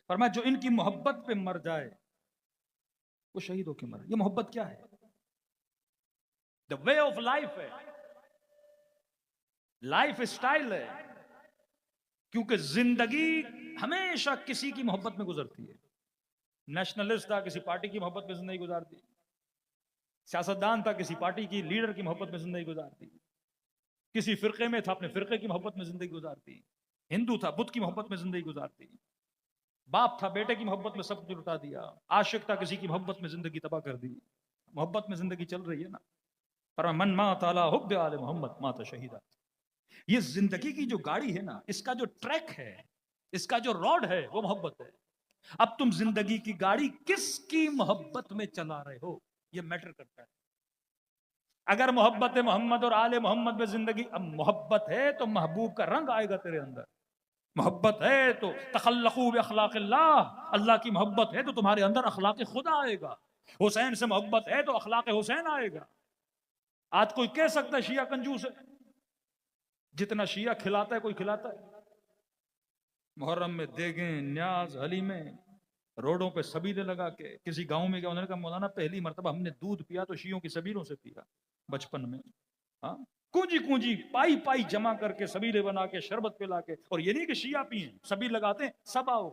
Speaker 1: فرمایا جو ان کی محبت پہ مر جائے وہ شہید ہو کے مرے۔ یہ محبت کیا ہے؟ دا وے آف لائف ہے، لائف اسٹائل ہے، کیونکہ زندگی ہمیشہ کسی کی محبت میں گزرتی ہے۔ نیشنلسٹ تھا، کسی پارٹی کی محبت میں زندگی گزارتی، سیاستدان تھا، کسی پارٹی کی لیڈر کی محبت میں زندگی گزارتی، کسی فرقے میں تھا، اپنے فرقے کی محبت میں زندگی گزارتی، ہندو تھا، بدھ کی محبت میں زندگی گزارتی، باپ تھا، بیٹے کی محبت میں سب کچھ لٹا دیا، عاشق تھا، کسی کی محبت میں زندگی تباہ کر دی۔ محبت میں زندگی چل رہی ہے نا۔ پر من مات علی حب آل محمد مات شہیدا۔ یہ زندگی کی جو گاڑی ہے نا، اس کا جو ٹریک ہے، اس کا جو روڈ ہے، وہ محبت ہے۔ اب تم زندگی کی گاڑی کس کی محبت میں چلا رہے ہو، یہ میٹر کرتا ہے۔ اگر محبت محمد اور آل محمد میں زندگی، اب محبت ہے تو محبوب کا رنگ آئے گا تیرے اندر، محبت ہے تو تخلقوا باخلاق اللہ، اللہ کی محبت ہے تو تمہارے اندر اخلاق خدا آئے گا، حسین سے محبت ہے تو اخلاق حسین آئے گا۔ آج کوئی کہہ سکتا ہے شیعہ کنجوس ہے، جتنا شیعہ کھلاتا ہے کوئی کھلاتا ہے؟ محرم میں دیگیں، نیاز، حلیمیں، روڈوں پہ سبیلے لگا کے کسی گاؤں میں گیا، انہوں نے کہا مولانا پہلی مرتبہ ہم نے دودھ پیا تو شیعوں کی سبیلوں سے پیا بچپن میں. ہاں، کنجی کنجی پائی پائی جمع کر کے سبیلے بنا کے شربت پلا کے، اور یہ نہیں کہ شیعہ پیئیں، سبیل لگاتے ہیں سب آؤ،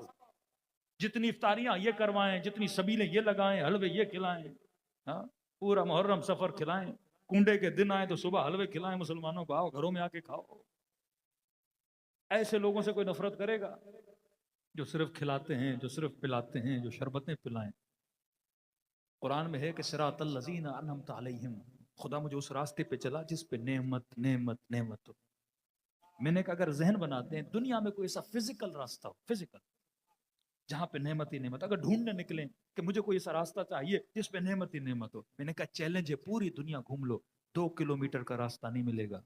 Speaker 1: جتنی افطاریاں یہ کروائیں، جتنی سبیلیں یہ لگائیں، حلوے یہ کھلائیں، ہاں پورا محرم سفر کھلائیں، کنڈے کے دن آئے تو صبح حلوے کھلائیں مسلمانوں کو، آؤ گھروں میں آ کے کھاؤ. ایسے لوگوں سے کوئی نفرت کرے گا جو صرف کھلاتے ہیں، جو صرف پلاتے ہیں، جو شربتیں پلائیں؟ قرآن میں ہے کہ صراط الذین انعمت علیہم، خدا مجھے اس راستے پہ چلا جس پہ نعمت نعمت نعمت ہو. میں نے کہا اگر ذہن بناتے ہیں دنیا میں کوئی ایسا فزیکل راستہ ہو، فزیکل، جہاں پہ نعمت ہی نعمت، اگر ڈھونڈنے نکلیں کہ مجھے کوئی ایسا راستہ چاہیے جس پہ نعمت ہی نعمت ہو، میں نے کہا چیلنج ہے، پوری دنیا گھوم لو، 2 کلومیٹر کا راستہ نہیں ملے گا،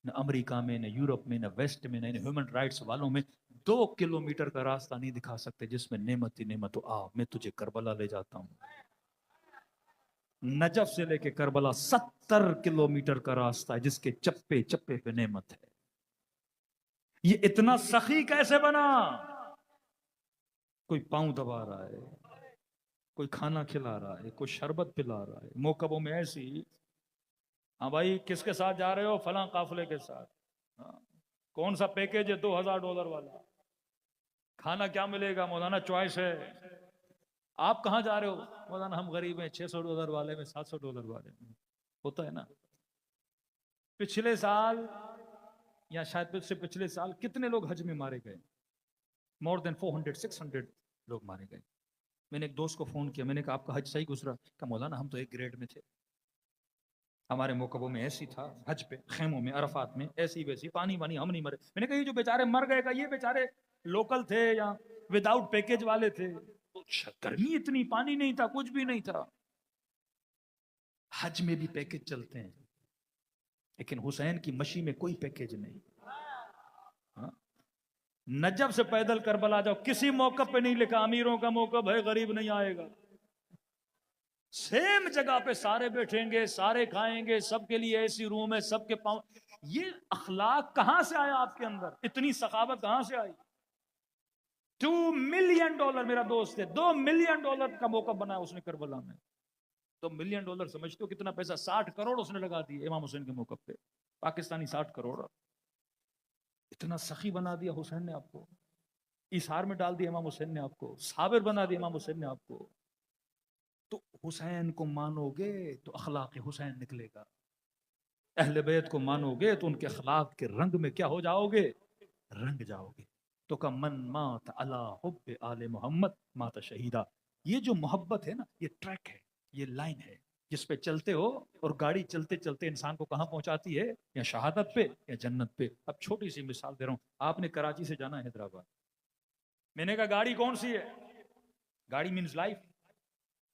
Speaker 1: نہ امریکہ میں، نہ یورپ میں، نہ ویسٹ میں، نہ ہیومن رائٹس والوں میں 2 کلومیٹر کا راستہ نہیں دکھا سکتے جس میں نعمت ہی نعمت ہو. آ میں تجھے کربلا لے جاتا ہوں. نجف سے لے کے کربلا 70 کلومیٹر کا راستہ ہے جس کے چپے چپے پہ نعمت ہے. یہ اتنا سخی کیسے بنا؟ کوئی پاؤں دبا رہا ہے، کوئی کھانا کھلا رہا ہے، کوئی شربت پلا رہا ہے. موقعوں میں ایسی، ہاں بھائی کس کے ساتھ جا رہے ہو؟ فلاں قافلے کے ساتھ. ہاں، کون سا پیکیج ہے؟ $2000 والا. کھانا کیا ملے گا؟ مولانا چوائس ہے. آپ کہاں جا رہے ہو؟ مولانا ہم غریب ہیں، $600 والے میں، $700 والے میں. ہوتا ہے نا. پچھلے سال یا شاید سے پچھلے سال کتنے لوگ حج میں مارے گئے؟ مور دین 400 600 لوگ مارے گئے. میں نے ایک دوست کو فون کیا، میں نے کہا آپ کا حج صحیح گزرا؟ کہ مولانا ہم تو ایک گریڈ میں تھے، ہمارے موقعوں میں ایسی تھا، حج پہ خیموں میں عرفات میں ایسی ویسی، پانی وانی ہم نہیں مرے. میں نے کہا یہ جو بیچارے مر گئے گا، یہ بیچارے لوکل تھے یا وداؤٹ پیکیج والے تھے؟ گرمی اتنی، پانی نہیں تھا، کچھ بھی نہیں تھا. حج میں بھی پیکیج چلتے ہیں لیکن حسین کی مشی میں کوئی پیکیج نہیں. ہاں؟ نجف سے پیدل کربلا جاؤ، کسی موقع پہ نہیں لکھا امیروں کا موقع ہے غریب نہیں آئے گا. سیم جگہ پہ سارے بیٹھیں گے، سارے کھائیں گے، سب کے لیے ایسی روم ہے، سب کے پاؤں. یہ اخلاق کہاں سے آیا آپ کے اندر؟ اتنی سخاوت کہاں سے آئی؟ $2 ملین، میرا دوست ہے، $2 ملین کا موقع بنا اس نے کربلا میں. $2 ملین سمجھتے ہو کتنا پیسہ؟ 60 کروڑ اس نے لگا دی امام حسین کے موقع پہ، پاکستانی 60 کروڑ. اتنا سخی بنا دیا حسین نے آپ کو، ایثار میں ڈال دیا امام حسین نے آپ کو، صابر بنا دیا امام حسین نے آپ کو. تو حسین کو مانو گے تو اخلاق حسین نکلے گا. اہل بیت کو مانو گے تو ان کے اخلاق کے رنگ میں کیا ہو جاؤ گے؟ رنگ جاؤ گے. تو کہ من مات علی حب آل محمد مات شہیدہ. یہ جو محبت ہے نا، یہ ٹریک ہے، یہ لائن ہے جس پہ چلتے ہو، اور گاڑی چلتے چلتے انسان کو کہاں پہنچاتی ہے؟ یا شہادت پہ یا جنت پہ. اب چھوٹی سی مثال دے رہا ہوں. آپ نے کراچی سے جانا ہے حیدرآباد، میں نے کہا گاڑی کون سی ہے؟ گاڑی مینز لائف.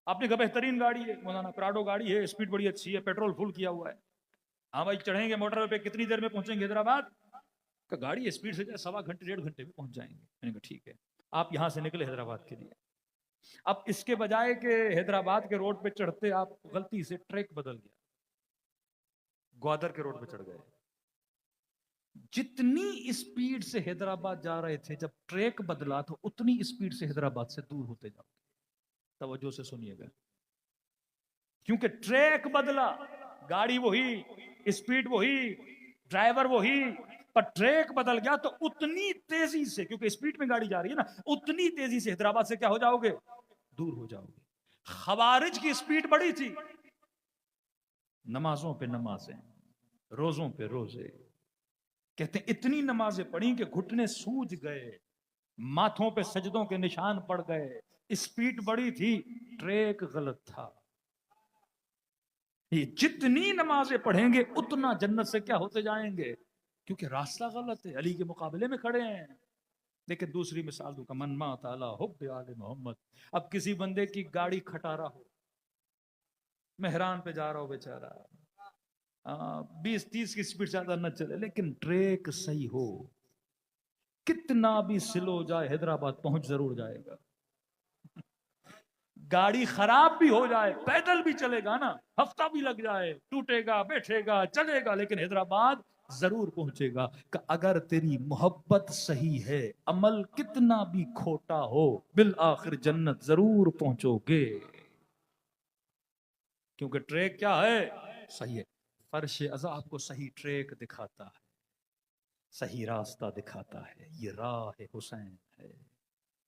Speaker 1: آپ نے کہا بہترین گاڑی ہے مولانا، پراڈو گاڑی ہے، اسپیڈ بڑی اچھی ہے، پیٹرول فل کیا ہوا ہے. ہاں بھائی چڑھیں گے موٹر پہ، کتنی دیر میں پہنچیں گے حیدرآباد؟ کہ گاڑی اسپیڈ سے جائے 1.25 1.5 گھنٹے میں پہنچ جائیں گے. میں نے کہا ٹھیک ہے. آپ یہاں سے نکلے حیدرآباد کے لیے. اب اس کے بجائے کہ حیدرآباد کے روڈ پہ چڑھتے، آپ غلطی سے ٹریک بدل گیا، گوادر کے روڈ پہ چڑھ گئے. جتنی اسپیڈ سے حیدرآباد جا رہے تھے، جب ٹریک بدلا تو اتنی اسپیڈ سے حیدرآباد سے دور ہوتے جاؤ. توجہ سے سنیے گا، کیونکہ ٹریک بدلا، گاڑی وہی، اسپیڈ وہی، ڈرائیور وہی، پر ٹریک بدل گیا تو اتنی تیزی سے، کیونکہ اسپیڈ میں گاڑی جا رہی ہے نا، اتنی تیزی سے حیدرآباد سے کیا ہو جاؤ گے؟ دور ہو جاؤ گے. خوارج کی اسپیڈ بڑی تھی، نمازوں پہ نمازیں، روزوں پہ روزے. کہتے ہیں اتنی نمازیں پڑھی کہ گھٹنے سوج گئے، ماتھوں پہ سجدوں کے نشان پڑ گئے. اسپیڈ بڑی تھی، ٹریک غلط تھا. یہ جتنی نمازیں پڑھیں گے اتنا جنت سے کیا ہوتے جائیں گے؟ کیونکہ راستہ غلط ہے، علی کے مقابلے میں کھڑے ہیں. لیکن دوسری مثال دوں، من مات علی حب آل محمد. اب کسی بندے کی گاڑی کھٹارا ہو، مہران پہ جا رہا ہو بیچارہ، 20 30 کی سپیڈ زیادہ نہ چلے لیکن ٹریک صحیح ہو، کتنا بھی سلو جائے حیدرآباد پہنچ ضرور جائے گا. گاڑی خراب بھی ہو جائے، پیدل بھی چلے گا نا، ہفتہ بھی لگ جائے، ٹوٹے گا، بیٹھے گا، چلے گا، لیکن حیدرآباد ضرور پہنچے گا کہ اگر تیری محبت صحیح ہے عمل کتنا بھی کھوٹا ہو بالآخر جنت ضرور پہنچو گے، کیونکہ ٹریک کیا ہے؟ صحیح ہے۔ فرش ازا آپ کو صحیح ٹریک دکھاتا ہے، صحیح راستہ دکھاتا ہے، یہ راہ حسین ہے،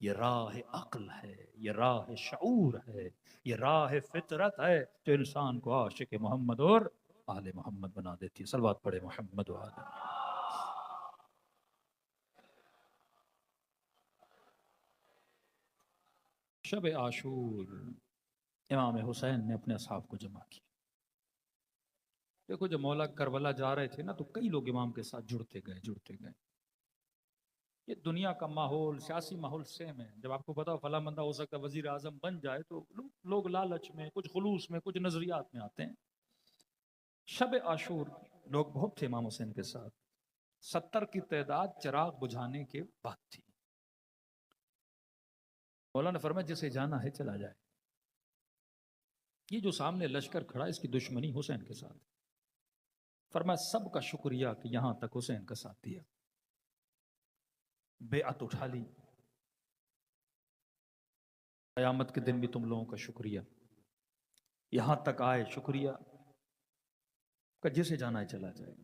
Speaker 1: یہ راہ عقل ہے، یہ راہ شعور ہے، یہ راہ فطرت ہے جو انسان کو عاشق محمد اور آل محمد بنا دیتی ہے۔ صلوات پڑھے محمد و آل۔ شب عاشور امام حسین نے اپنے اصحاب کو جمع کیا۔ دیکھو جب مولا کربلا جا رہے تھے نا تو کئی لوگ امام کے ساتھ جڑتے گئے۔ یہ دنیا کا ماحول، سیاسی ماحول سیم ہے۔ جب آپ کو پتا ہو فلاں بندہ ہو سکتا ہے وزیر اعظم بن جائے تو لوگ لالچ میں، کچھ خلوص میں، کچھ نظریات میں آتے ہیں۔ شب عاشور لوگ بہت تھے امام حسین کے ساتھ، 70 کی تعداد چراغ بجھانے کے بعد تھی۔ مولا نے فرمایا جسے جانا ہے چلا جائے۔ یہ جو سامنے لشکر کھڑا اس کی دشمنی حسین کے ساتھ۔ فرمایا سب کا شکریہ کہ یہاں تک حسین کا ساتھ دیا، بیعت اٹھا لی، قیامت کے دن بھی تم لوگوں کا شکریہ، یہاں تک آئے شکریہ کہ جسے جانا ہے چلا جائے۔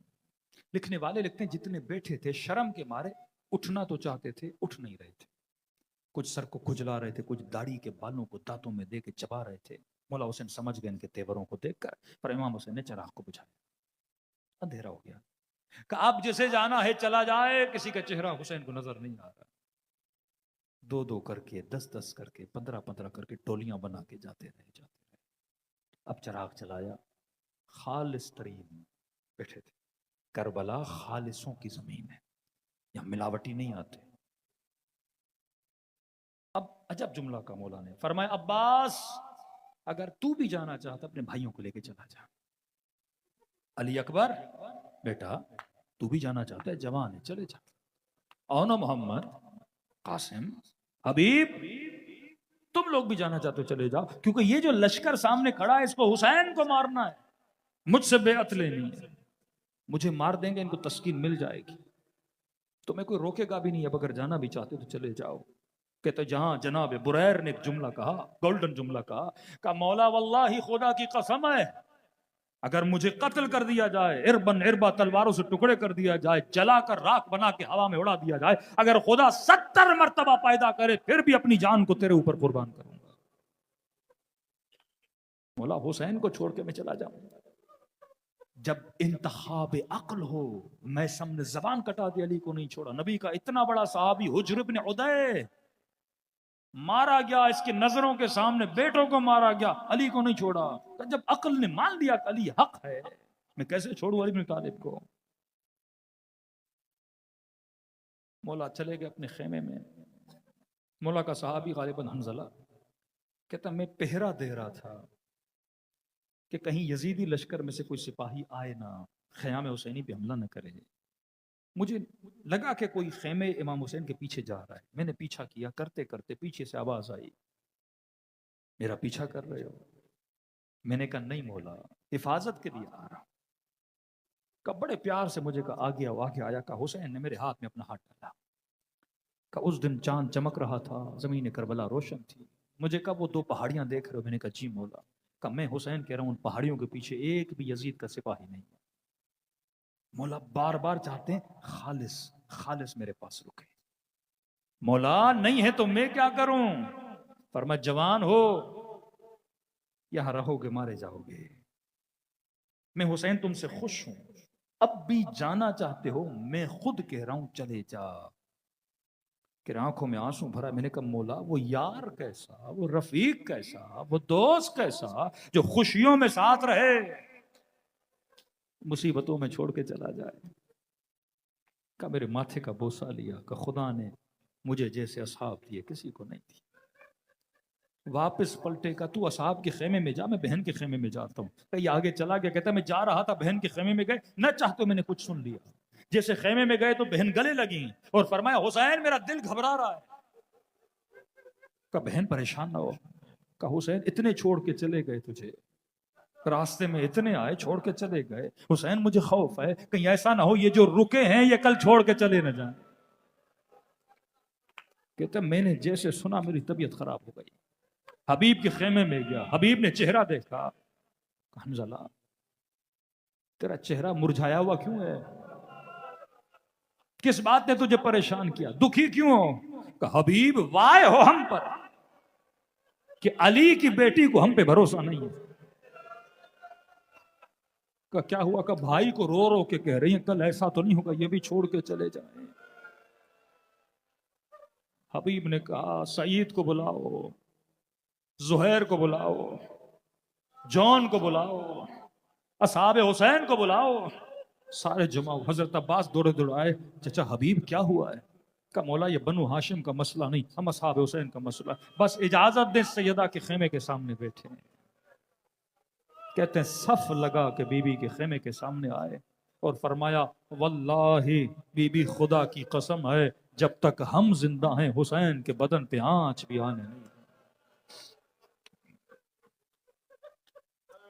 Speaker 1: لکھنے والے لکھتے ہیں جتنے بیٹھے تھے شرم کے مارے اٹھنا تو چاہتے تھے، اٹھ نہیں رہے تھے، کچھ سر کو کھجلا رہے تھے، کچھ داڑھی کے بالوں کو دانتوں میں دے کے چبا رہے تھے۔ مولا حسین سمجھ گئے ان کے تیوروں کو دیکھ کر، پر امام حسین نے چراغ کو بجھایا، اندھیرا ہو گیا کہ اب جسے جانا ہے چلا جائے۔ کسی کا چہرہ حسین کو نظر نہیں آ رہا، 2 کر کے، 10 کر کے، 15 کر کے ٹولیاں بنا کے جاتے رہے۔ اب چراغ چلایا، خالص ترین بیٹھے تھے۔ کربلا خالصوں کی زمین ہے، یہاں ملاوٹی نہیں آتے۔ اب عجب جملہ کا مولا نے فرمایا عباس اگر تو بھی جانا چاہتا اپنے بھائیوں کو لے کے چلا جا۔ علی اکبر بیٹا تو بھی جانا چاہتا ہے، جوان ہے، چلے جا۔ اونا محمد، قاسم، حبیب تم لوگ بھی جانا چاہتے ہو چلے جاؤ، کیونکہ یہ جو لشکر سامنے کھڑا ہے اس کو حسین کو مارنا ہے، مجھ سے بیعت لینی ہے، مجھے مار دیں گے ان کو تسکین مل جائے گی، تمہیں کوئی روکے گا بھی نہیں، اب اگر جانا بھی چاہتے تو چلے جاؤ۔ کہتے جہاں جناب بریر نے ایک جملہ کہا، گولڈن جملہ کہا مولا واللہ خدا کی قسم ہے اگر مجھے قتل کر دیا جائے، اربن اربا تلواروں سے ٹکڑے کر دیا جائے، جلا کر راکھ بنا کے ہوا میں اڑا دیا جائے، اگر خدا 70 مرتبہ پیدا کرے پھر بھی اپنی جان کو تیرے اوپر قربان کروں گا۔ مولا حسین کو چھوڑ کے میں چلا جاؤں گا؟ جب انتخاب عقل ہو، میں سامنے زبان کٹا دی، علی کو نہیں چھوڑا۔ نبی کا اتنا بڑا صحابی حجر بن عدی مارا گیا، اس کے نظروں کے سامنے بیٹوں کو مارا گیا، علی کو نہیں چھوڑا۔ جب عقل نے مان لیا کہ علی حق ہے، میں کیسے چھوڑوں علی بن طالب کو؟ مولا چلے گئے اپنے خیمے میں۔ مولا کا صحابی غالباً حنظلہ کہتا میں پہرا دے رہا تھا کہ کہیں یزیدی لشکر میں سے کوئی سپاہی آئے نہ، خیام حسینی پہ حملہ نہ کرے۔ مجھے لگا کہ کوئی خیمے امام حسین کے پیچھے جا رہا ہے، میں نے پیچھا کیا، کرتے کرتے پیچھے سے آواز آئی میرا پیچھا کر رہے ہو؟ میں نے کہا نہیں مولا، حفاظت کے لیے آ رہا ہوں۔ کہ بڑے پیار سے مجھے کہا آگے آؤ، آگے آیا۔ کہ حسین نے میرے ہاتھ میں اپنا ہاتھ ڈالا، کہ اس دن چاند چمک رہا تھا، زمین کربلا روشن تھی، مجھے کہا وہ 2 پہاڑیاں دیکھ رہے ہو؟ میں نے کہا جی مولا۔ کہ میں حسین کہہ رہا ہوں ان پہاڑیوں کے پیچھے ایک بھی یزید کا سپاہی نہیں۔ مولا بار بار چاہتے ہیں خالص میرے پاس رکے۔ مولا نہیں ہے تو میں کیا کروں؟ فرمایا جوان ہو، یہاں رہو گے مارے جاؤ گے، میں حسین تم سے خوش ہوں، اب بھی جانا چاہتے ہو میں خود کہہ رہا ہوں چلے جا۔ کہ آنکھوں میں آنسو بھرا، میں نے کہا مولا وہ یار کیسا، وہ رفیق کیسا، وہ دوست کیسا جو خوشیوں میں ساتھ رہے، مصیبتوں میں چھوڑ کے چلا جائے۔ کہ میرے ماتھے کا بوسہ لیا، کہ خدا نے مجھے جیسے اصحاب دیے کسی کو نہیں دی۔ واپس پلٹے کا تو اصحاب کے خیمے میں جا، میں بہن کے خیمے میں جاتا ہوں۔ کہ یہ آگے چلا گیا، کہتا میں جا رہا تھا بہن کے خیمے میں گئے، نہ چاہتے میں نے کچھ سن لیا، جیسے خیمے میں گئے تو بہن گلے لگی اور فرمایا حسین میرا دل گھبرا رہا ہے۔ کہ بہن پریشان نہ ہو، کہ حسین اتنے چھوڑ کے چلے گئے تجھے، راستے میں اتنے آئے چھوڑ کے چلے گئے، حسین مجھے خوف ہے کہیں ایسا نہ ہو یہ جو رکے ہیں یہ کل چھوڑ کے چلے نہ جائیں۔ کہتے میں نے جیسے سنا میری طبیعت خراب ہو گئی، حبیب کے خیمے میں گیا، حبیب نے چہرہ دیکھا، حنظلہ تیرا چہرہ مرجھایا ہوا کیوں ہے؟ کس بات نے تجھے پریشان کیا؟ دکھی کیوں ہو؟ کہ حبیب وائے ہو ہم پر کہ علی کی بیٹی کو ہم پہ بھروسہ نہیں ہے۔ کہ کیا ہوا؟ کہ بھائی کو رو رو کے کہہ رہی ہیں کل ایسا تو نہیں ہوگا یہ بھی چھوڑ کے چلے جائیں۔ حبیب نے کہا سعید کو بلاؤ، زہیر کو بلاؤ، جون کو بلاؤ، اصحاب حسین کو بلاؤ، سارے جمع۔ حضرت عباس دوڑے دوڑے آئے، چچا حبیب کیا ہوا ہے؟ کہ مولا یہ بنو ہاشم کا مسئلہ نہیں، ہم اصحاب حسین کا مسئلہ، بس اجازت دیں سیدہ کے خیمے کے سامنے بیٹھے ہیں۔ کہتے ہیں صف لگا کے بی بی کے خیمے کے سامنے آئے اور فرمایا واللہ بی بی خدا کی قسم ہے جب تک ہم زندہ ہیں حسین کے بدن پہ آنچ بھی آنے نہیں۔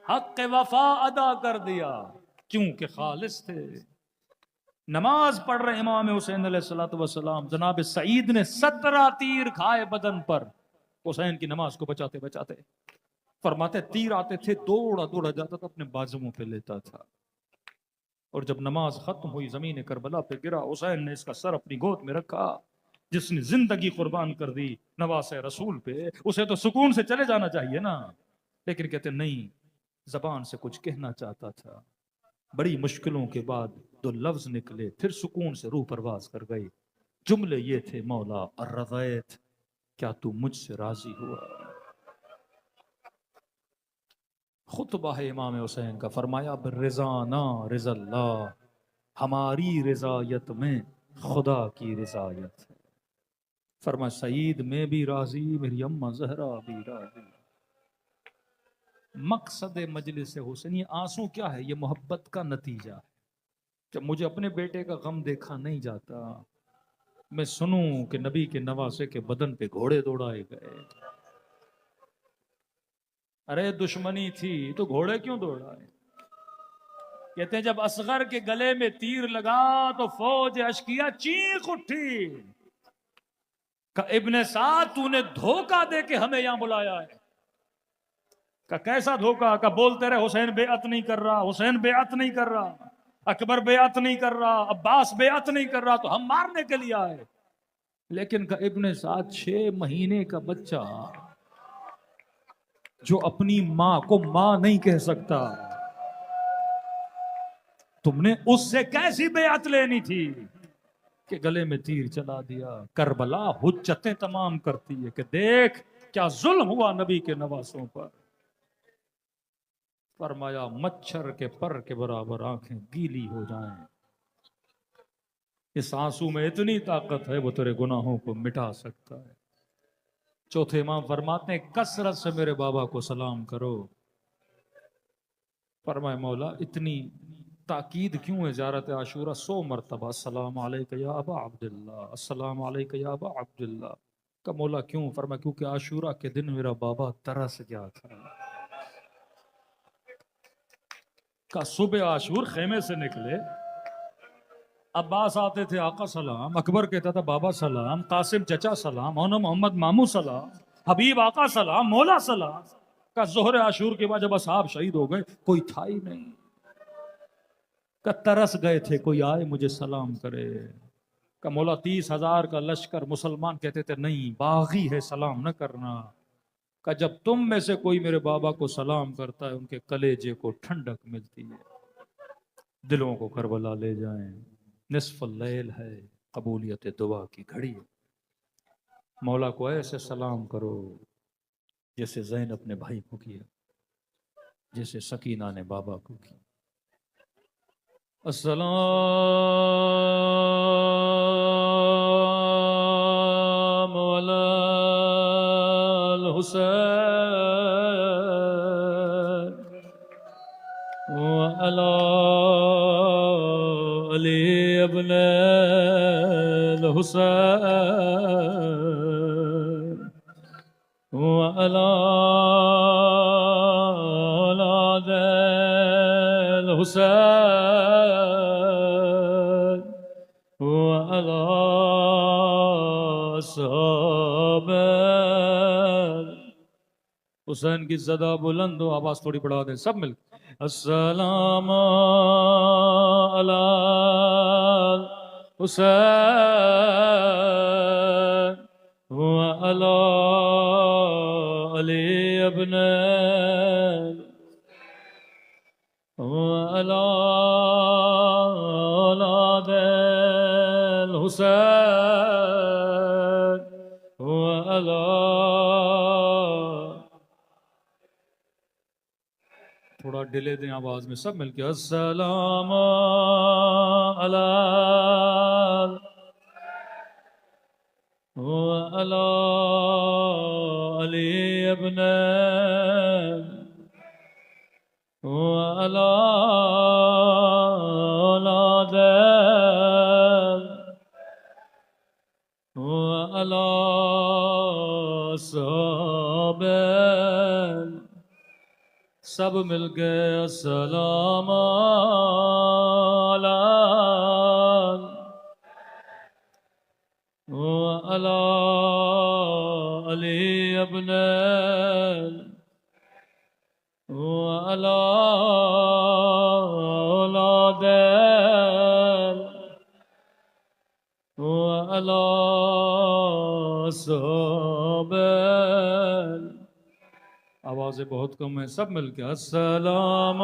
Speaker 1: حق وفا ادا کر دیا کیونکہ خالص تھے۔ نماز پڑھ رہے امام حسین علیہ السلام، جناب سعید نے 17 تیر کھائے بدن پر حسین کی نماز کو بچاتے بچاتے۔ فرماتے تیر آتے تھے دوڑا دوڑا جاتا تھا اپنے بازوؤں پہ لیتا تھا، اور جب نماز ختم ہوئی زمین کربلا پہ گرا، حسین نے اس کا سر اپنی گود میں رکھا۔ جس نے زندگی قربان کر دی نواسے رسول پہ اسے تو سکون سے چلے جانا چاہیے نا، لیکن کہتے نہیں، زبان سے کچھ کہنا چاہتا تھا، بڑی مشکلوں کے بعد 2 لفظ نکلے، پھر سکون سے روح پرواز کر گئی۔ جملے یہ تھے مولا الرضیت، کیا تو مجھ سے راضی ہوا؟ خطبہ ہے امام حسین کا، فرمایا بالرضانا رضا اللہ، ہماری رضایت میں خدا کی رضایت ہے۔ فرمایا سعید میں بھی راضی، میری اماں زہرا بھی راضی۔ مقصد مجلس حسین، یہ آنسو کیا ہے؟ یہ محبت کا نتیجہ ہے۔ جب مجھے اپنے بیٹے کا غم دیکھا نہیں جاتا، میں سنوں کہ نبی کے نواسے کے بدن پہ گھوڑے دوڑائے گئے، ارے دشمنی تھی تو گھوڑے کیوں دوڑائے؟ کہتے ہیں جب اصغر کے گلے میں تیر لگا تو فوج اشکیا چیخ اٹھی کہ ابن سعد تو نے دھوکہ دے کے ہمیں یہاں بلایا ہے۔ کہ کیسا دھوکہ؟ کہ بولتے رہے حسین بیعت نہیں کر رہا، حسین بیعت نہیں کر رہا، اکبر بیعت نہیں کر رہا، عباس بیعت نہیں کر رہا، تو ہم مارنے کے لیے آئے۔ لیکن کہ ابن سعد 6 مہینے کا بچہ جو اپنی ماں کو ماں نہیں کہہ سکتا، تم نے اس سے کیسی بیعت لینی تھی کہ گلے میں تیر چلا دیا؟ کربلا حجتیں تمام کرتی ہے کہ دیکھ کیا ظلم ہوا نبی کے نواسوں پر۔ فرمایا مچھر کے پر کے برابر آنکھیں گیلی ہو جائیں، اس آنسو میں اتنی طاقت ہے وہ تیرے گناہوں کو مٹا سکتا ہے۔ چوتھے امام فرماتے ہیں کثرت سے میرے بابا کو سلام کرو۔ فرمائے مولا اتنی تاکید کیوں ہے؟ زیارت عاشورہ 100 مرتبہ السلام علیکہ یا ابا عبداللہ، السلام علیکہ یا ابا عبداللہ۔ کہ مولا کیوں؟ فرمایا کیونکہ عاشورہ کے دن میرا بابا ترس گیا تھا۔ کہ صبح عاشور خیمے سے نکلے، عباس آتے تھے آقا سلام، اکبر کہتا تھا بابا سلام، قاسم چچا سلام، مولانا محمد مامو سلام، حبیب آقا سلام، مولا سلام۔ کا ظہر عاشور کے بعد جب اصحاب شہید ہو گئے کوئی تھا ہی نہیں، کا ترس گئے تھے کوئی آئے مجھے سلام کرے۔ کا مولا 30,000 کا لشکر، مسلمان کہتے تھے نہیں باغی ہے سلام نہ کرنا۔ کا جب تم میں سے کوئی میرے بابا کو سلام کرتا ہے ان کے کلیجے کو ٹھنڈک ملتی ہے۔ دلوں کو کربلا لے جائیں، نصف اللیل ہے، قبولیت دعا کی گھڑی ہے۔ مولا کو ایسے سلام کرو جیسے زینب نے بھائی کو کیا، جیسے سکینہ نے بابا کو کیا۔ السلام علی الحسین وعلی علی ابن الحسین وعلی الحسين وعلى صابر. حسین کی صدا بلند ہو، آواز تھوڑی بڑھا دیں سب مل کے. السلام علی حسین وعلی علی ابن وعلی اولاد الحسین وعلی. تھوڑا ڈیلے دیں آواز میں سب مل کے. السلام علی وعلی علی ابن وعلی اولاد وعلی صحابہ. سب مل کے السلام علی وعلی علی ابن وعلی اولاد وعلی صحابہ. آوازیں بہت کم ہیں سب مل کے. السلام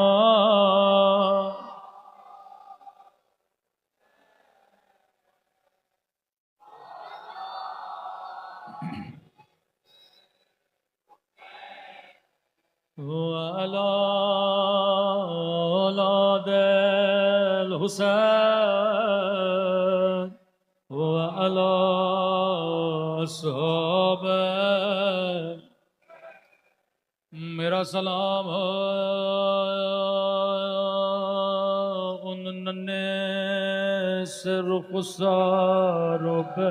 Speaker 1: وعلی اولاد الحسین وعلی صحابہ. میرا سلام ان ننھے سے رخساروں پہ.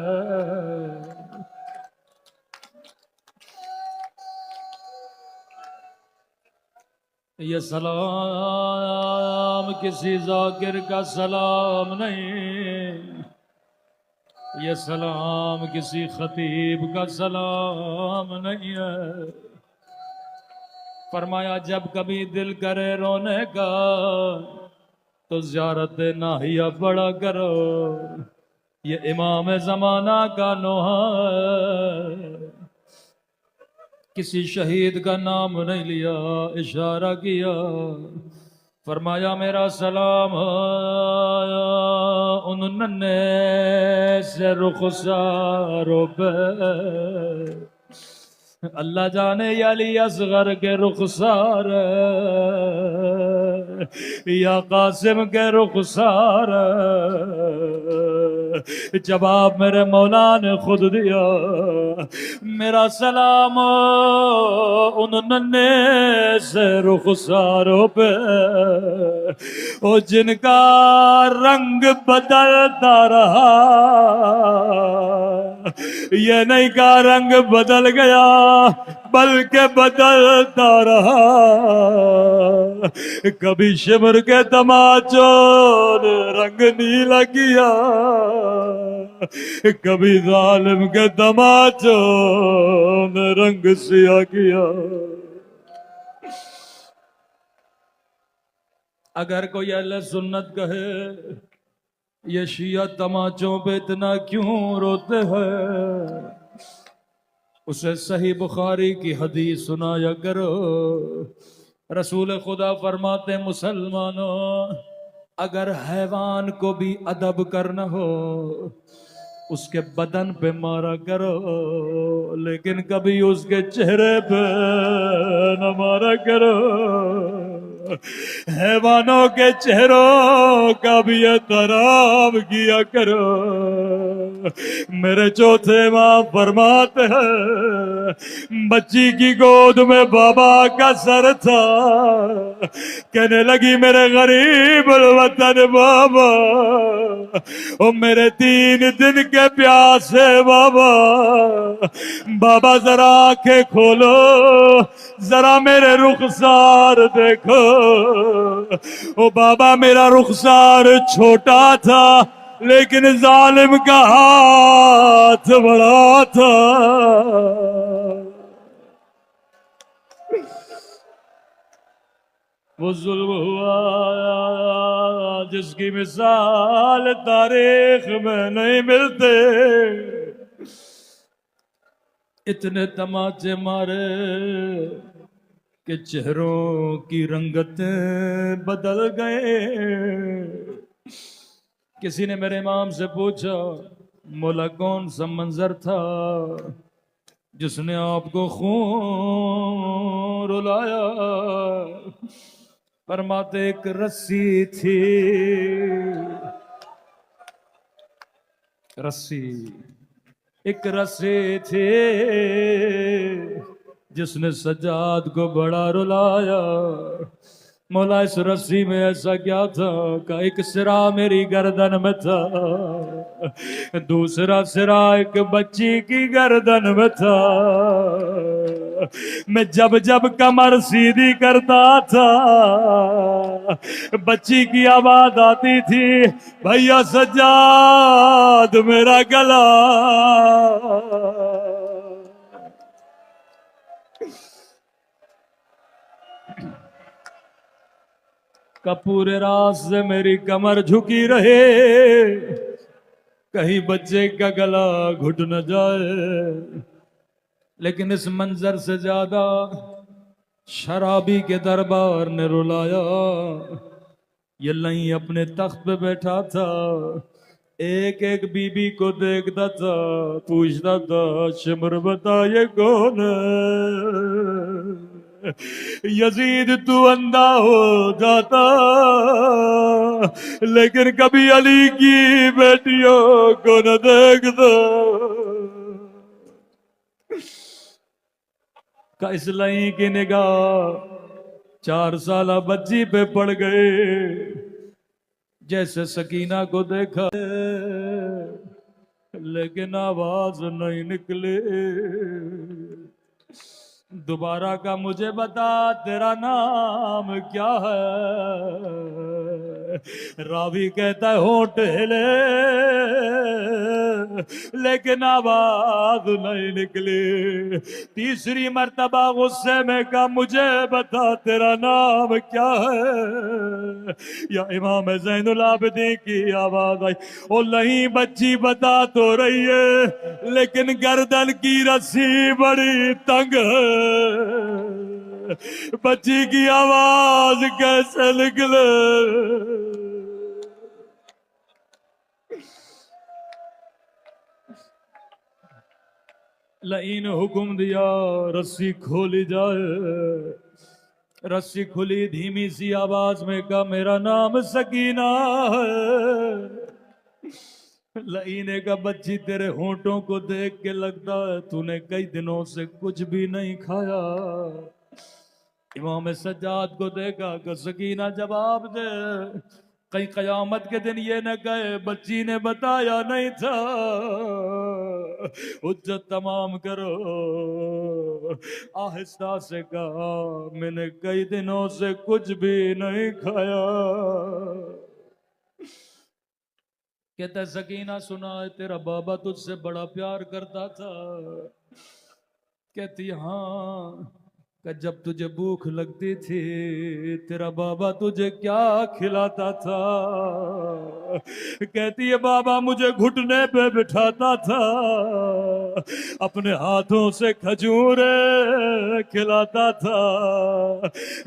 Speaker 1: یہ سلام کسی ذاکر کا سلام نہیں، یہ سلام کسی خطیب کا سلام نہیں ہے. فرمایا جب کبھی دل کرے رونے کا تو زیارت ناحیہ پڑھا کرو، یہ امام زمانہ کا نوحہ ہے. کسی شہید کا نام نہیں لیا، اشارہ کیا، فرمایا میرا سلام ان ننھے سے رخساروں پہ. اللہ جانے یا علی اصغر کے رخسار یا قاسم کے رخسار. جواب میرے مولا نے خود دیا. میرا سلام ان ننھے سے رخساروں پہ او جن کا رنگ بدلتا رہا، یہ نہیں کا رنگ بدل گیا بلکہ بدلتا رہا. کبھی شمر کے تماچوں نے رنگ نیلا کیا، کبھی ظالم کے تماچوں نے رنگ سیاہ کیا. اگر کوئی اہل سنت کہے یہ شیعہ تماچوں پہ اتنا کیوں روتے ہیں، اسے صحیح بخاری کی حدیث سنایا کرو. رسول خدا فرماتے مسلمانوں اگر حیوان کو بھی ادب کرنا ہو اس کے بدن پہ مارا کرو، لیکن کبھی اس کے چہرے پہ نہ مارا کرو. حیوانوں کے چہروں کا بھی احترام کیا کرو. میرے چوتھے ماں فرماتے ہیں بچی کی گود میں بابا کا سر تھا، کہنے لگی میرے غریب الوطن بابا، او میرے 3 دن کے پیاسے بابا، بابا ذرا آنکھیں کھولو، ذرا میرے رخسار دیکھو. او بابا میرا رخسار چھوٹا تھا لیکن ظالم کا ہاتھ بڑا تھا. وہ ظلم ہوا جس کی مثال تاریخ میں نہیں ملتے. اتنے تماچے مارے کہ چہروں کی رنگتیں بدل گئے. کسی نے میرے امام سے پوچھا مولا کون سا منظر تھا جس نے آپ کو خون رلایا؟ فرماتے ایک رسی تھی، رسی ایک رسی تھی جس نے سجاد کو بڑا رلایا. مولا اس رسی میں ایسا کیا تھا کہ ایک سرا میری گردن میں تھا، دوسرا سرا ایک بچی کی گردن میں تھا. میں جب جب کمر سیدھی کرتا تھا بچی کی آواز آتی تھی بھیا سجاد میرا گلا. کا پورے رات سے میری کمر جھکی رہے کہیں بچے کا گلا گھٹ نہ جائے. لیکن اس منظر سے زیادہ شرابی کے دربار نے رلایا. یہ لئی اپنے تخت پہ بیٹھا تھا، ایک ایک بی بی کو دیکھتا تھا، پوچھتا تھا شمر بتا یہ کون ہے؟ یزید تو اندھا ہو جاتا لیکن کبھی علی کی بیٹیوں کو نہ دیکھتا. کا اس لئی کی نگاہ 4 سالہ بچی پہ پڑ گئے. جیسے سکینہ کو دیکھا لیکن آواز نہیں نکلے. دوبارہ کا مجھے بتا تیرا نام کیا ہے؟ راوی کہتا ہے ہونٹ ہلے لیکن آواز نہیں نکلی. تیسری مرتبہ غصے میں کہا مجھے بتا تیرا نام کیا ہے؟ یا امام زین العابدین کی آواز آئی او نہیں بچی بتا تو رہی ہے لیکن گردن کی رسی بڑی تنگ ہے. بچی کی آواز کیسے نکلے؟ لئین حکم دیا رسی کھولی جائے. رسی کھلی، دھیمی سی آواز میں کہا میرا نام سکینہ ہے. لئی نے کہا بچی تیرے ہونٹوں کو دیکھ کے لگتا ہے تو نے کئی دنوں سے کچھ بھی نہیں کھایا. امام سجاد کو دیکھا کہ سکینہ جواب دے، کئی قیامت کے دن یہ نہ کہے بچی نے بتایا نہیں تھا. حجت تمام کرو. آہستہ سے کہا میں نے کئی دنوں سے کچھ بھی نہیں کھایا. کہتا سکینہ سنا ہے تیرا بابا تجھ سے بڑا پیار کرتا تھا. کہتی ہاں. کہ جب تجھے بھوک لگتی تھی تیرا بابا تجھے کیا کھلاتا تھا؟ کہتی ہے بابا مجھے گھٹنے پہ بٹھاتا تھا، اپنے ہاتھوں سے کھجورے کھلاتا تھا.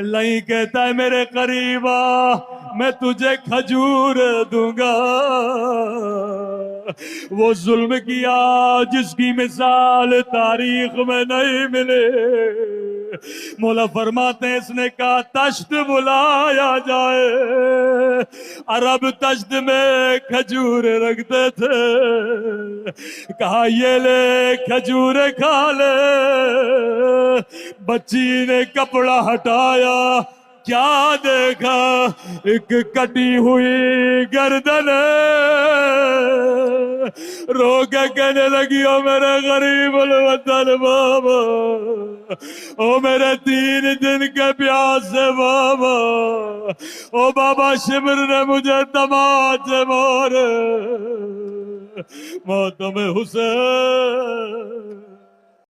Speaker 1: لئی کہتا ہے میرے قریب آ میں تجھے کھجور دوں گا. وہ ظلم کیا جس کی مثال تاریخ میں نہیں ملے. مولا فرماتے ہیں اس نے کہا تشت بلایا جائے. عرب تشت میں کھجور رکھتے تھے. کہا یہ لے کھجور کھا لے. بچی نے کپڑا ہٹایا،
Speaker 2: کیا دیکھا ایک کٹی ہوئی گردن رو کے کہنے لگی او میرے غریب الوطن بابا، او میرے 3 دن کے پیاس سے بابا، او بابا شبر نے مجھے دماد سے مارے، ماتم حسین